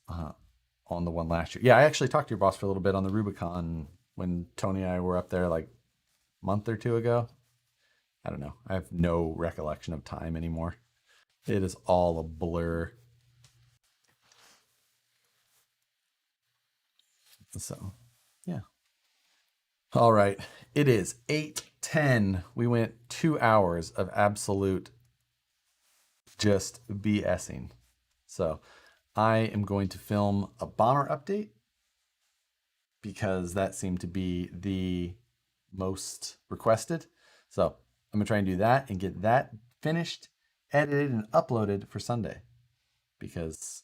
A: on the one last year. Yeah, I actually talked to your boss for a little bit on the Rubicon when Tony and I were up there like a month or two ago. I don't know. I have no recollection of time anymore. It is all a blur. So, yeah. All right. It is 8:10. We went 2 hours of absolute just BSing. So I am going to film a bomber update because that seemed to be the most requested. So I'm gonna try and do that and get that finished, edited, and uploaded for Sunday because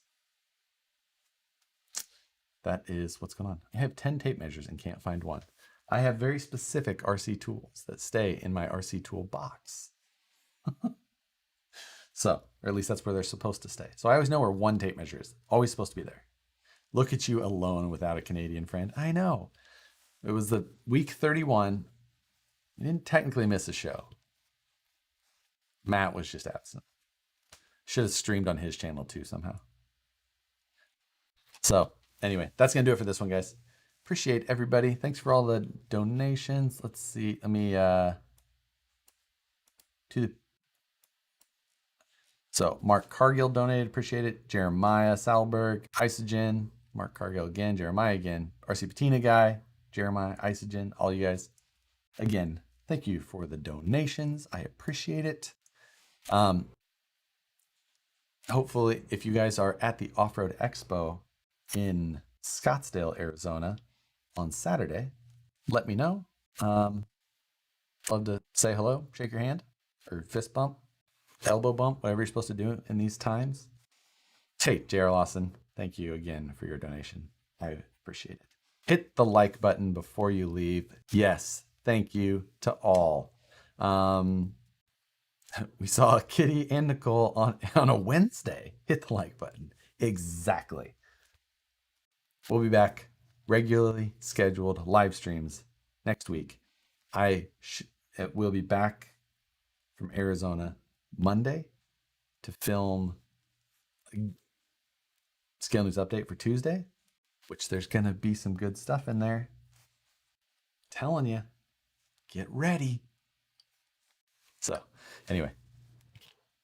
A: that is what's going on. I have 10 tape measures and can't find one. I have very specific RC tools that stay in my RC tool box. So, or at least that's where they're supposed to stay. So I always know where one tape measure is. Always supposed to be there. Look at you alone without a Canadian friend. I know. It was the week 31. You didn't technically miss a show. Matt was just absent. Should have streamed on his channel too somehow. So anyway, that's going to do it for this one, guys. Appreciate everybody. Thanks for all the donations. Let's see. Let me So Mark Cargill donated, appreciate it. Jeremiah Salberg, Isogen, Mark Cargill again, Jeremiah again, RC Patina guy, Jeremiah, Isogen, all you guys. Again, Thank you for the donations. I appreciate it. Hopefully, if you guys are at the Off-Road Expo in Scottsdale, Arizona on Saturday, let me know. Love to say hello, shake your hand, or fist bump, elbow bump, whatever you're supposed to do in these times. Hey, J.R. Lawson, thank you again for your donation. I appreciate it. Hit the like button before you leave. Yes, thank you to all. We saw Kitty and Nicole on a Wednesday. Hit the like button. Exactly. We'll be back regularly scheduled live streams next week. We'll be back from Arizona Monday to film Scale News Update for Tuesday, which there's going to be some good stuff in there. Telling you, get ready. So, anyway,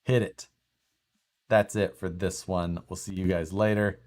A: hit it. That's it for this one. We'll see you guys later.